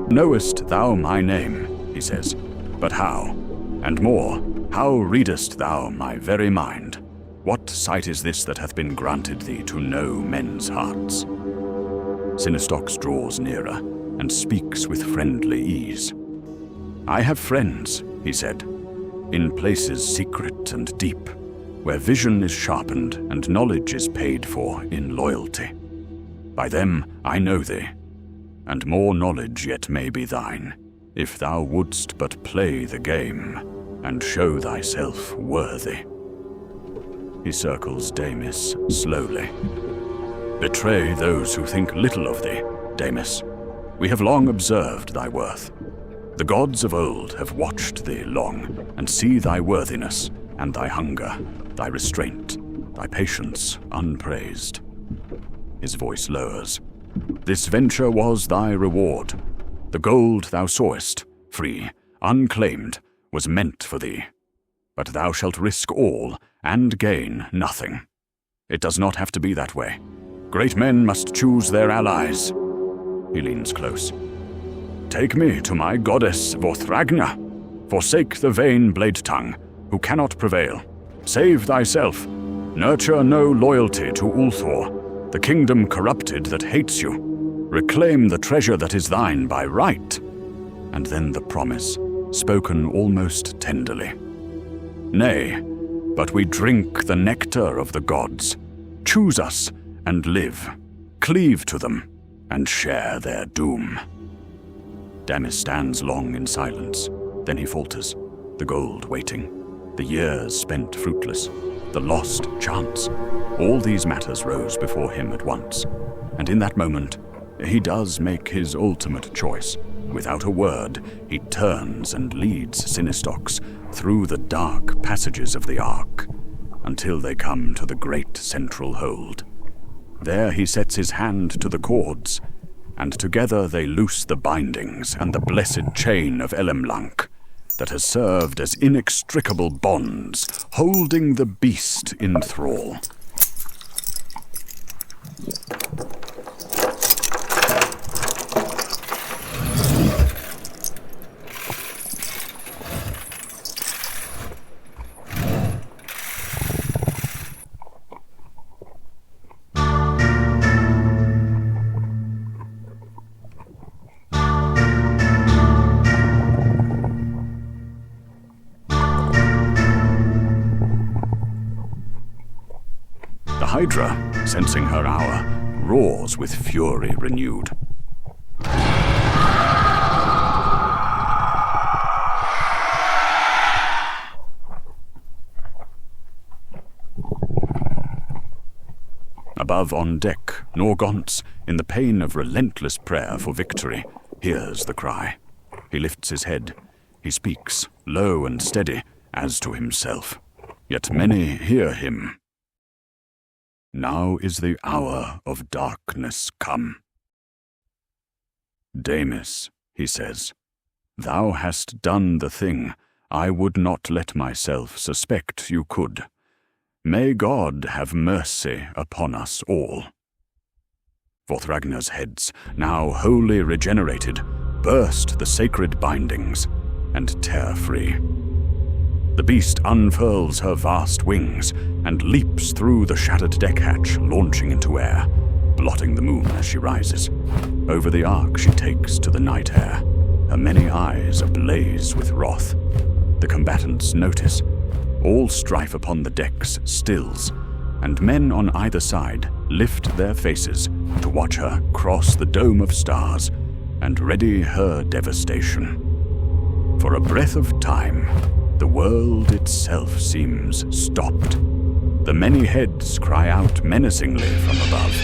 "Knowest thou my name?" he says. "But how? And more, how readest thou my very mind? What sight is this that hath been granted thee to know men's hearts?" Sinistox draws nearer and speaks with friendly ease. "I have friends," he said, "in places secret and deep, where vision is sharpened and knowledge is paid for in loyalty. By them I know thee, and more knowledge yet may be thine, if thou wouldst but play the game and show thyself worthy." He circles Damis slowly. "Betray those who think little of thee, Damis. We have long observed thy worth. The gods of old have watched thee long, and see thy worthiness and thy hunger, thy restraint, thy patience unpraised." His voice lowers. "This venture was thy reward. The gold thou sawest, free, unclaimed, was meant for thee. But thou shalt risk all and gain nothing. It does not have to be that way. Great men must choose their allies." He leans close. "Take me to my goddess Vorthragna. Forsake the vain Bladetongue, who cannot prevail. Save thyself. Nurture no loyalty to Ulthor, the kingdom corrupted that hates you. Reclaim the treasure that is thine by right." And then the promise, spoken almost tenderly. "Nay, but we drink the nectar of the gods. Choose us and live. Cleave to them and share their doom." Damis stands long in silence. Then he falters, the gold waiting, the years spent fruitless, the lost chance. All these matters rose before him at once, and in that moment, he does make his ultimate choice. Without a word, he turns and leads Sinistox through the dark passages of the Ark, until they come to the great central hold. There he sets his hand to the cords, and together they loose the bindings and the blessed chain of Elemlanc that has served as inextricable bonds, holding the beast in thrall. The Hydra, sensing her hour, roars with fury renewed. Above on deck, Norgaunt's, in the pain of relentless prayer for victory, hears the cry. He lifts his head. He speaks, low and steady, as to himself. Yet many hear him. "Now is the hour of darkness come. Damis," he says, "thou hast done the thing I would not let myself suspect you could. May God have mercy upon us all. Vorthragnar's heads, now wholly regenerated, burst the sacred bindings and tear free. The beast unfurls her vast wings and leaps through the shattered deck hatch, launching into air, blotting the moon as she rises. Over the ark she takes to the night air, her many eyes ablaze with wrath. The combatants notice. All strife upon the decks stills, and men on either side lift their faces to watch her cross the dome of stars and ready her devastation. For a breath of time, the world itself seems stopped. The many heads cry out menacingly from above.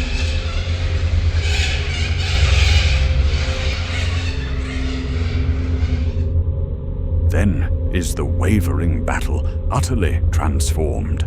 Then is the wavering battle utterly transformed.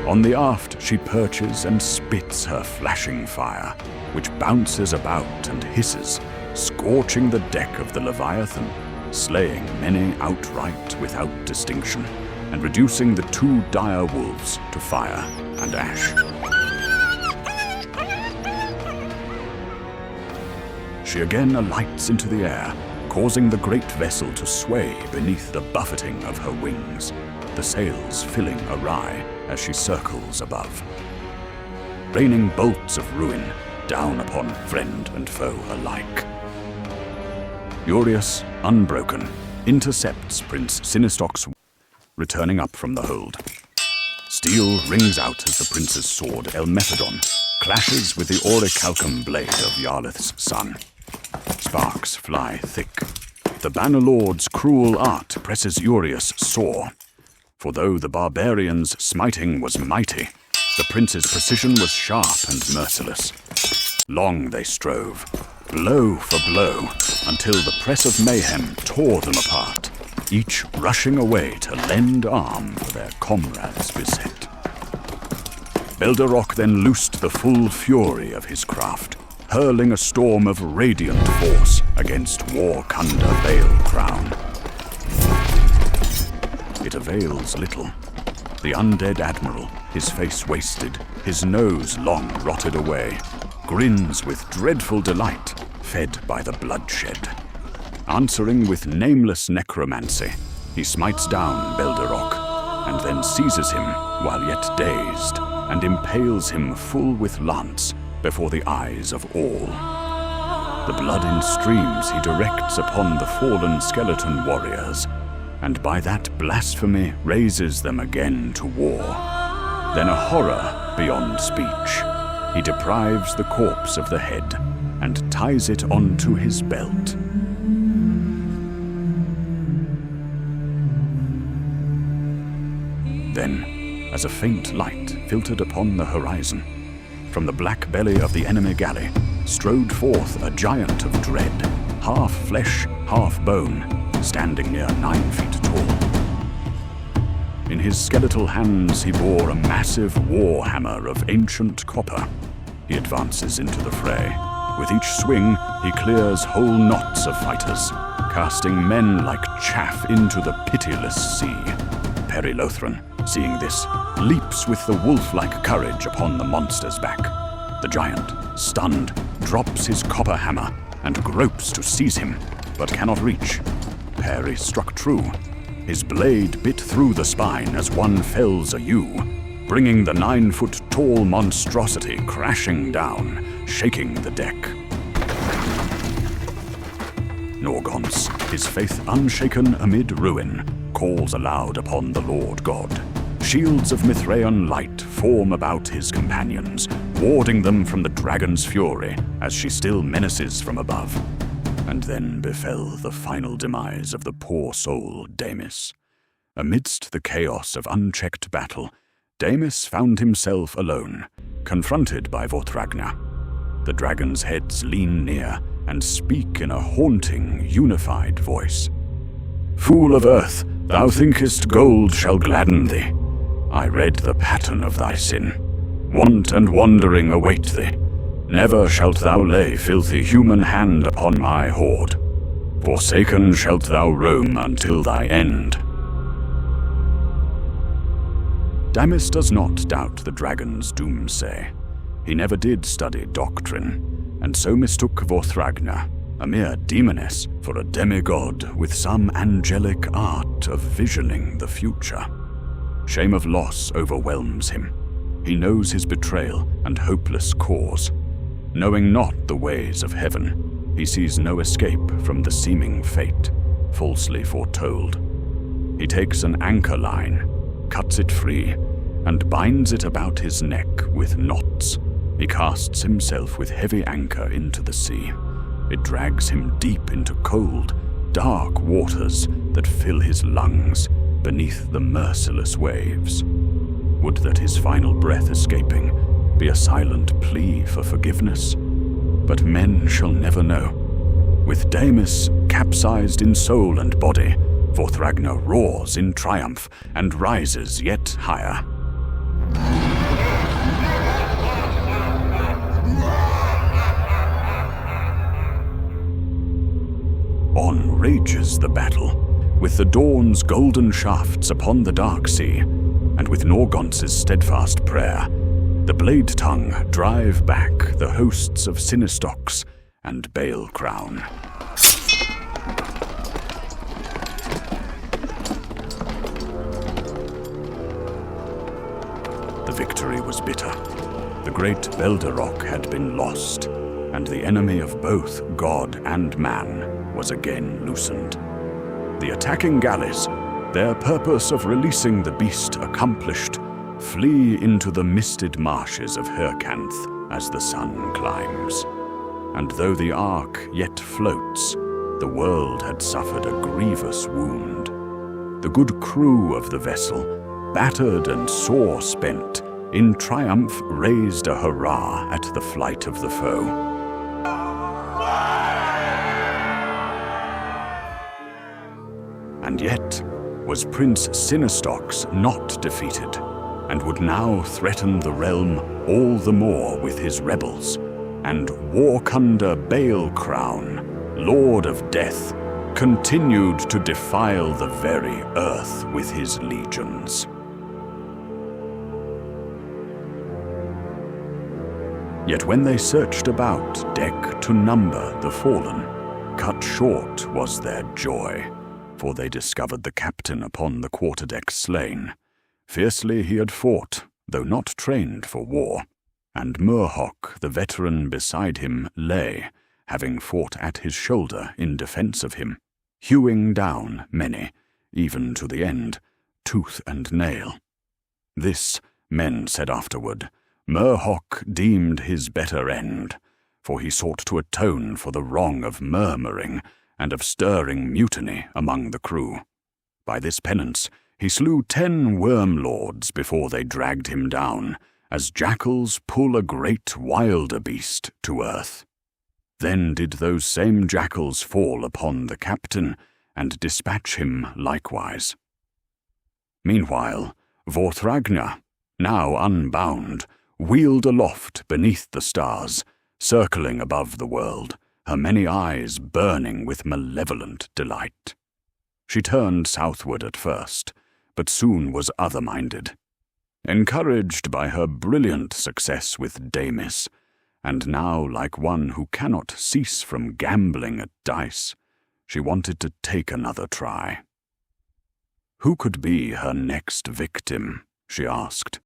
On the aft she perches and spits her flashing fire, which bounces about and hisses, scorching the deck of the Leviathan, slaying many outright without distinction, and reducing the two dire wolves to fire and ash. She again alights into the air, causing the great vessel to sway beneath the buffeting of her wings, the sails filling awry as she circles above, raining bolts of ruin down upon friend and foe alike. Urius, unbroken, intercepts Prince Sinistoc's returning up from the hold. Steel rings out as the prince's sword, Elmethodon, clashes with the orichalcum blade of Yarlith's son. Sparks fly thick. The Bannerlord's cruel art presses Urius sore. For though the barbarian's smiting was mighty, the prince's precision was sharp and merciless. Long they strove, blow for blow, until the press of mayhem tore them apart, each rushing away to lend arm for their comrades beset. Belderrock then loosed the full fury of his craft, hurling a storm of radiant force against War-Kunda Vale Crown. It avails little. The undead admiral, his face wasted, his nose long rotted away, grins with dreadful delight, fed by the bloodshed. Answering with nameless necromancy, he smites down Belderrock, and then seizes him while yet dazed, and impales him full with lance before the eyes of all. The blood in streams he directs upon the fallen skeleton warriors, and by that blasphemy raises them again to war. Then a horror beyond speech. He deprives the corpse of the head and ties it onto his belt. Then, as a faint light filtered upon the horizon, from the black belly of the enemy galley strode forth a giant of dread, half flesh, half bone, standing near 9 feet tall. In his skeletal hands he bore a massive war hammer of ancient copper. He advances into the fray. With each swing, he clears whole knots of fighters, casting men like chaff into the pitiless sea. Perilothran, seeing this, leaps with the wolf-like courage upon the monster's back. The giant, stunned, drops his copper hammer and gropes to seize him, but cannot reach. Perry struck true. His blade bit through the spine as one fells a ewe, bringing the 9-foot-tall monstrosity crashing down, shaking the deck. Norgons, his faith unshaken amid ruin, calls aloud upon the Lord God. Shields of Mithraean light form about his companions, warding them from the dragon's fury as she still menaces from above. And then befell the final demise of the poor soul Damis. Amidst the chaos of unchecked battle, Damis found himself alone, confronted by Vorthragnar. The dragon's heads lean near and speak in a haunting, unified voice. "Fool of earth, thou thinkest gold shall gladden thee. I read the pattern of thy sin. Want and wandering await thee. Never shalt thou lay filthy human hand upon my hoard. Forsaken shalt thou roam until thy end. Damis does not doubt the dragon's doomsay. He never did study doctrine, and so mistook Vorthragna, a mere demoness, for a demigod with some angelic art of visioning the future. Shame of loss overwhelms him. He knows his betrayal and hopeless cause. Knowing not the ways of heaven, he sees no escape from the seeming fate, falsely foretold. He takes an anchor line, cuts it free, and binds it about his neck with knots. He casts himself with heavy anchor into the sea. It drags him deep into cold, dark waters that fill his lungs beneath the merciless waves. Would that his final breath escaping be a silent plea for forgiveness, but men shall never know. With Damis capsized in soul and body, Vorthragna roars in triumph and rises yet higher. On rages the battle, with the dawn's golden shafts upon the dark sea, and with Norgonce's steadfast prayer, the Bladetongue drive back the hosts of Sinistox and Bale Crown. The victory was bitter. The great Belderrock had been lost, and the enemy of both god and man was again loosened. The attacking galleys, their purpose of releasing the beast accomplished, flee into the misted marshes of Hercanth as the sun climbs. And though the Ark yet floats, the world had suffered a grievous wound. The good crew of the vessel, battered and sore spent, in triumph raised a hurrah at the flight of the foe. And yet was Prince Sinistox not defeated, and would now threaten the realm all the more with his rebels, and Warkunda Bale Crown, Lord of Death, continued to defile the very earth with his legions. Yet when they searched about deck to number the fallen, cut short was their joy, for they discovered the captain upon the quarterdeck slain. Fiercely he had fought, though not trained for war, and Murhawk, the veteran beside him, lay, having fought at his shoulder in defence of him, hewing down many, even to the end, tooth and nail. This, men said afterward, Murhawk deemed his better end, for he sought to atone for the wrong of murmuring and of stirring mutiny among the crew. By this penance he slew 10 worm-lords before they dragged him down, as jackals pull a great wilder beast to earth. Then did those same jackals fall upon the captain, and dispatch him likewise. Meanwhile, Vorthragna, now unbound, wheeled aloft beneath the stars, circling above the world, her many eyes burning with malevolent delight. She turned southward at first, but soon was other-minded. Encouraged by her brilliant success with Damis, and now like one who cannot cease from gambling at dice, she wanted to take another try. Who could be her next victim, she asked.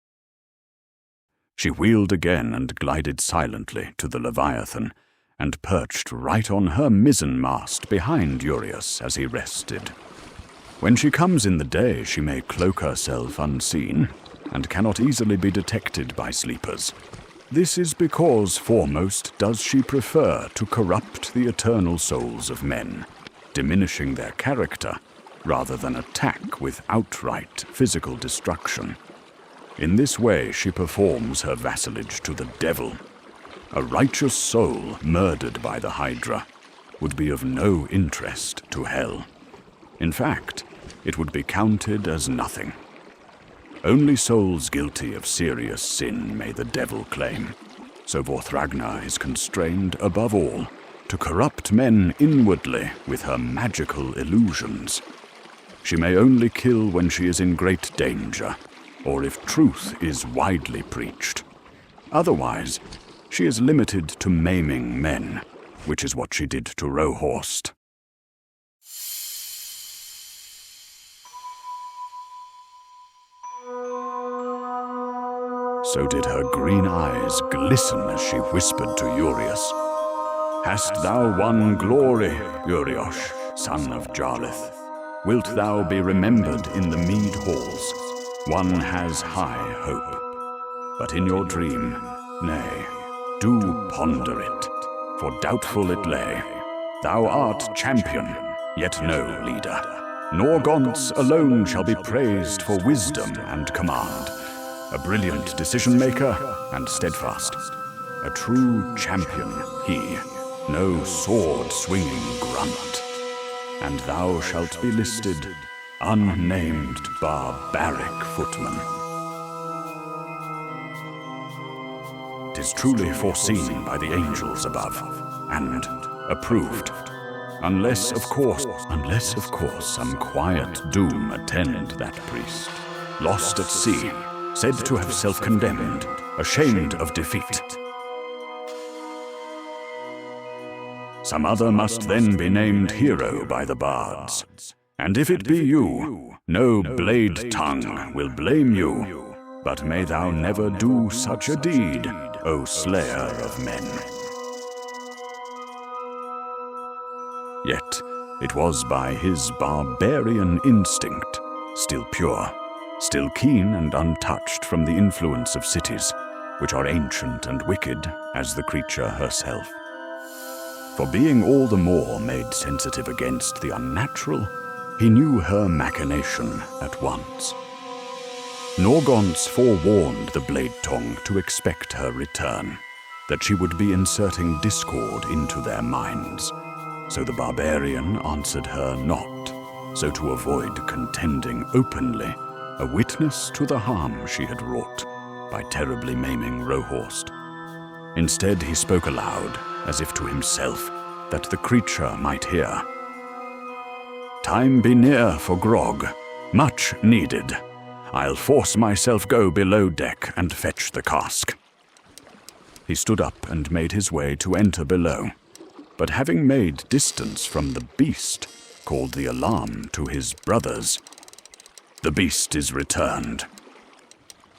She wheeled again and glided silently to the Leviathan, and perched right on her mizzen-mast behind Urius as he rested. When she comes in the day, she may cloak herself unseen, and cannot easily be detected by sleepers. This is because foremost does she prefer to corrupt the eternal souls of men, diminishing their character, rather than attack with outright physical destruction. In this way she performs her vassalage to the devil. A righteous soul murdered by the Hydra would be of no interest to hell. In fact, it would be counted as nothing. Only souls guilty of serious sin may the devil claim. So Vorthragna is constrained, above all, to corrupt men inwardly with her magical illusions. She may only kill when she is in great danger, or if truth is widely preached. Otherwise, she is limited to maiming men, which is what she did to Rohorst. So did her green eyes glisten as she whispered to Urias. Hast thou won glory, Uriosh, son of Jarlith? Wilt thou be remembered in the mead halls? One has high hope. But in your dream, nay, do ponder it, for doubtful it lay. Thou art champion, yet no leader. Norgons alone shall be praised for wisdom and command, a brilliant decision-maker and steadfast. A true champion he, no sword-swinging grunt. And thou shalt be listed unnamed barbaric footman. 'Tis truly foreseen by the angels above, and approved. Unless, of course, some quiet doom attend that priest. Lost at sea, said to have self-condemned, ashamed of defeat. Some other must then be named hero by the bards. And if it be you, no Bladetongue will blame you. But may thou never do such a deed, O slayer of men. Yet it was by his barbarian instinct, still pure, still keen and untouched from the influence of cities, which are ancient and wicked as the creature herself. For being all the more made sensitive against the unnatural, he knew her machination at once. Norgons forewarned the Bladetongue to expect her return, that she would be inserting discord into their minds. So the barbarian answered her not, so to avoid contending openly, a witness to the harm she had wrought by terribly maiming Rohorst. Instead he spoke aloud, as if to himself, that the creature might hear. Time be near for grog, much needed. I'll force myself go below deck and fetch the cask. He stood up and made his way to enter below, but having made distance from the beast, called the alarm to his brothers. The beast is returned.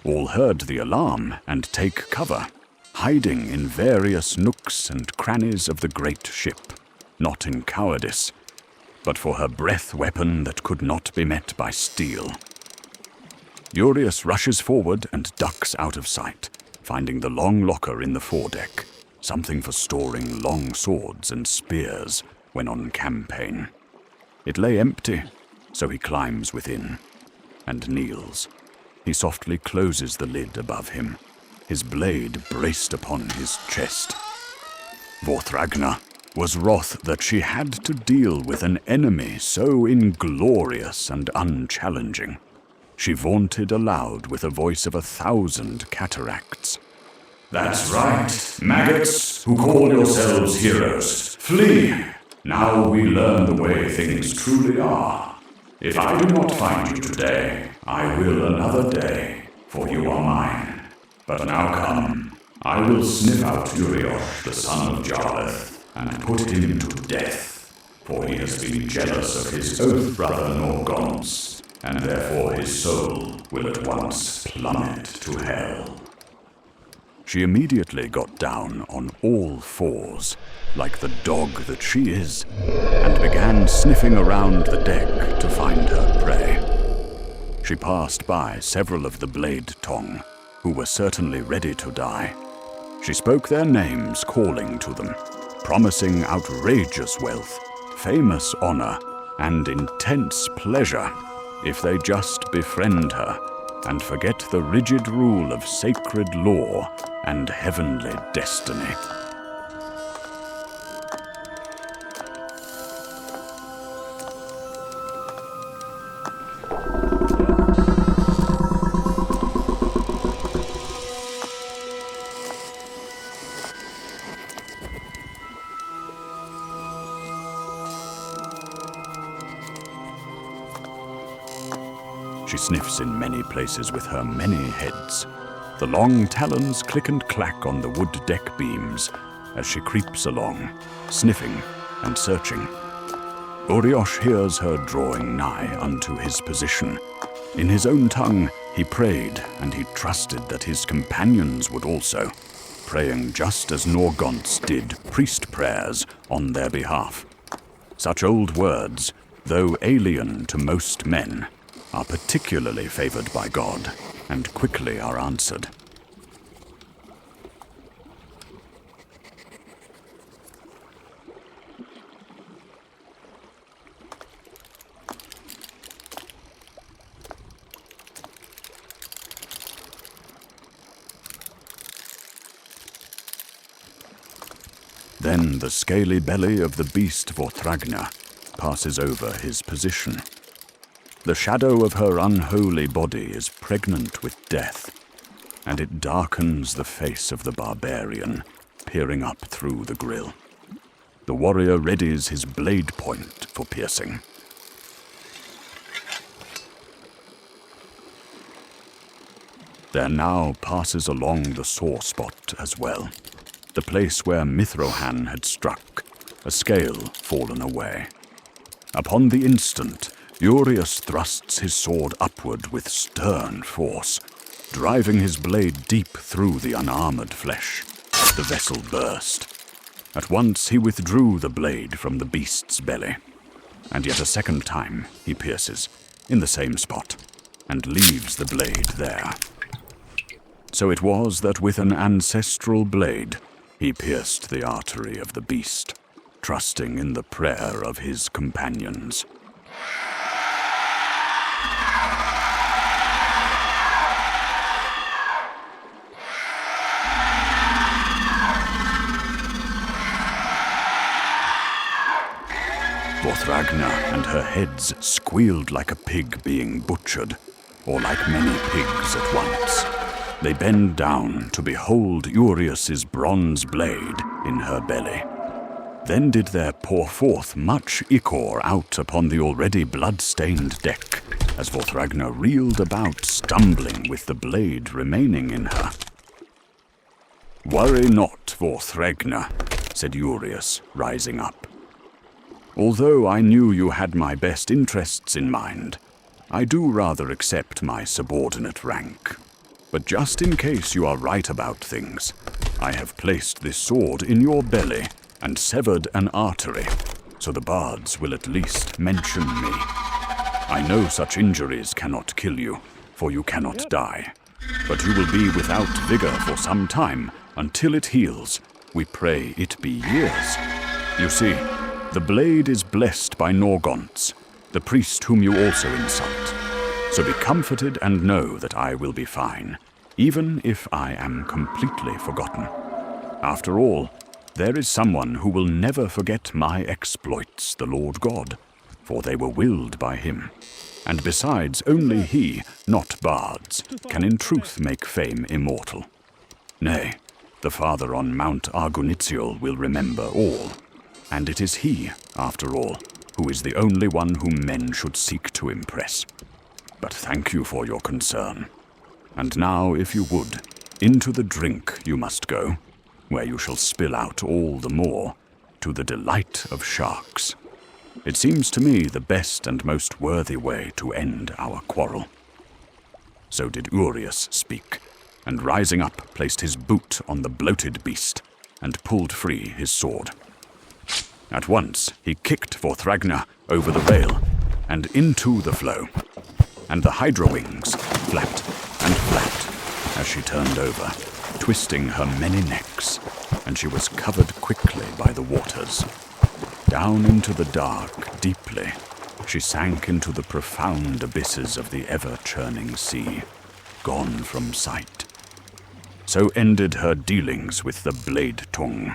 All heard the alarm and take cover, hiding in various nooks and crannies of the great ship, not in cowardice, but for her breath weapon that could not be met by steel. Urias rushes forward and ducks out of sight, finding the long locker in the foredeck, something for storing long swords and spears when on campaign. It lay empty, so he climbs within and kneels. He softly closes the lid above him, his blade braced upon his chest. Vorthragna was wroth that she had to deal with an enemy so inglorious and unchallenging. She vaunted aloud with a voice of 1,000 cataracts. That's right, maggots who call yourselves heroes, flee! Now we learn the way things truly are. If I do not find you today, I will another day, for you are mine. But now come, I will sniff out Uriosh, the son of Jarlith, and put him to death, for he has been jealous of his oath brother Norgons, and therefore his soul will at once plummet to hell. She immediately got down on all fours, like the dog that she is, and began sniffing around the deck to find her prey. She passed by several of the Bladetongue, who were certainly ready to die. She spoke their names, calling to them, promising outrageous wealth, famous honor, and intense pleasure if they just befriend her and forget the rigid rule of sacred law and heavenly destiny. motifs in many places with her many heads. The long talons click and clack on the wood deck beams as she creeps along, sniffing and searching. Uriosh hears her drawing nigh unto his position. In his own tongue he prayed, and he trusted that his companions would also, praying just as Norgonts did priest prayers on their behalf. Such old words, though alien to most men, are particularly favored by God, and quickly are answered. Then the scaly belly of the beast Vorthragna passes over his position. The shadow of her unholy body is pregnant with death, and it darkens the face of the barbarian, peering up through the grill. The warrior readies his blade point for piercing. There now passes along the sore spot as well, the place where Mithrohan had struck, a scale fallen away. Upon the instant, Urius thrusts his sword upward with stern force, driving his blade deep through the unarmored flesh. The vessel burst. At once he withdrew the blade from the beast's belly, and yet a second time he pierces, in the same spot, and leaves the blade there. So it was that with an ancestral blade, he pierced the artery of the beast, trusting in the prayer of his companions. Vorthragna and her heads squealed like a pig being butchered, or like many pigs at once. They bend down to behold Urius's bronze blade in her belly. Then did there pour forth much ichor out upon the already blood-stained deck, as Vorthragna reeled about, stumbling with the blade remaining in her. "Worry not, Vorthragna," said Urius, rising up. "Although I knew you had my best interests in mind, I do rather accept my subordinate rank. But just in case you are right about things, I have placed this sword in your belly and severed an artery, so the bards will at least mention me. I know such injuries cannot kill you, for you cannot die, but you will be without vigor for some time until it heals. We pray it be years. You see, the blade is blessed by Norgonts, the priest whom you also insult. So be comforted and know that I will be fine, even if I am completely forgotten. After all, there is someone who will never forget my exploits, the Lord God, for they were willed by him. And besides, only he, not bards, can in truth make fame immortal. Nay, the Father on Mount Argunitial will remember all, and it is he, after all, who is the only one whom men should seek to impress. But thank you for your concern. And now, if you would, into the drink you must go, where you shall spill out all the more, to the delight of sharks. It seems to me the best and most worthy way to end our quarrel." So did Urius speak, and rising up, placed his boot on the bloated beast, and pulled free his sword. At once he kicked Vorthragna over the rail, and into the flow, and the Hydra wings flapped and flapped as she turned over, twisting her many necks, and she was covered quickly by the waters. Down into the dark, deeply, she sank into the profound abysses of the ever-churning sea, gone from sight. So ended her dealings with the Bladetongue.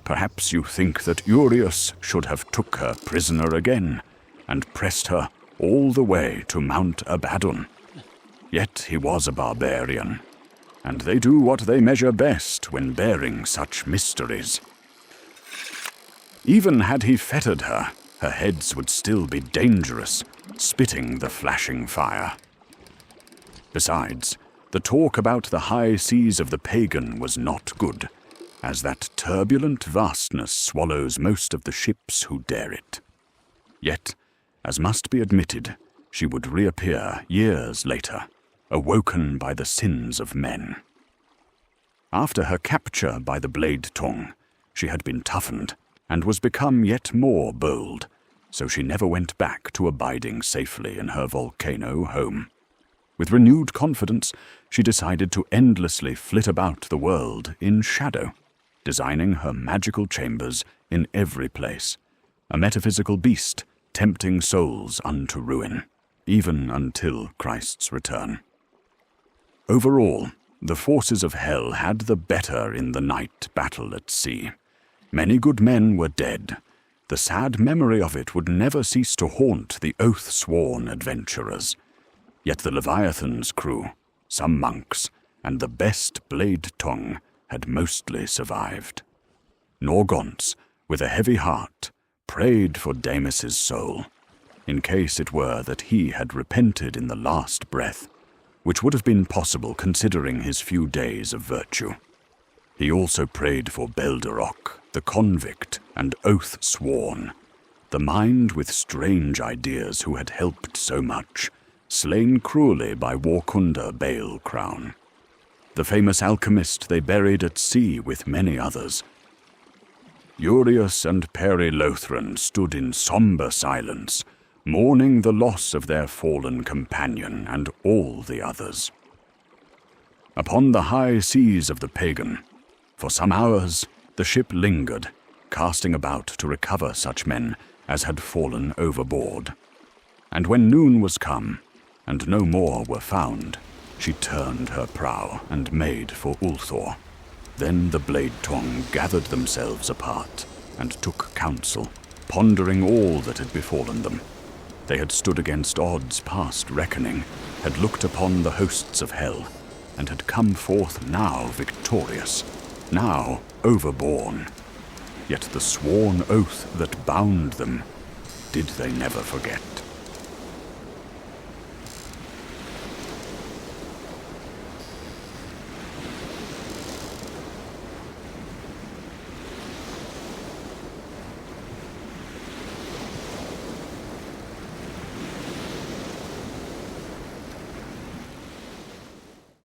Perhaps you think that Urius should have took her prisoner again, and pressed her all the way to Mount Abaddon. Yet he was a barbarian, and they do what they measure best when bearing such mysteries. Even had he fettered her, her heads would still be dangerous, spitting the flashing fire. Besides, the talk about the high seas of the pagan was not good, as that turbulent vastness swallows most of the ships who dare it. Yet, as must be admitted, she would reappear years later, awoken by the sins of men. After her capture by the Bladetongue, she had been toughened and was become yet more bold, so she never went back to abiding safely in her volcano home. With renewed confidence, she decided to endlessly flit about the world in shadow, designing her magical chambers in every place, a metaphysical beast tempting souls unto ruin, even until Christ's return. Overall, the forces of hell had the better in the night battle at sea. Many good men were dead. The sad memory of it would never cease to haunt the oath-sworn adventurers. Yet the Leviathan's crew, some monks, and the best Bladetongue had mostly survived. Norgons, with a heavy heart, prayed for Damis' soul, in case it were that he had repented in the last breath, which would have been possible considering his few days of virtue. He also prayed for Belderok, the convict and oath-sworn, the mind with strange ideas who had helped so much, slain cruelly by Warkunda Bale Crown. The famous alchemist they buried at sea with many others. Urius and Peri Lothran stood in somber silence, mourning the loss of their fallen companion and all the others. Upon the high seas of the pagan, for some hours the ship lingered, casting about to recover such men as had fallen overboard. And when noon was come, and no more were found, she turned her prow and made for Ulthor. Then the Bladetongue gathered themselves apart and took counsel, pondering all that had befallen them. They had stood against odds past reckoning, had looked upon the hosts of hell, and had come forth now victorious, now overborne. Yet the sworn oath that bound them, did they never forget?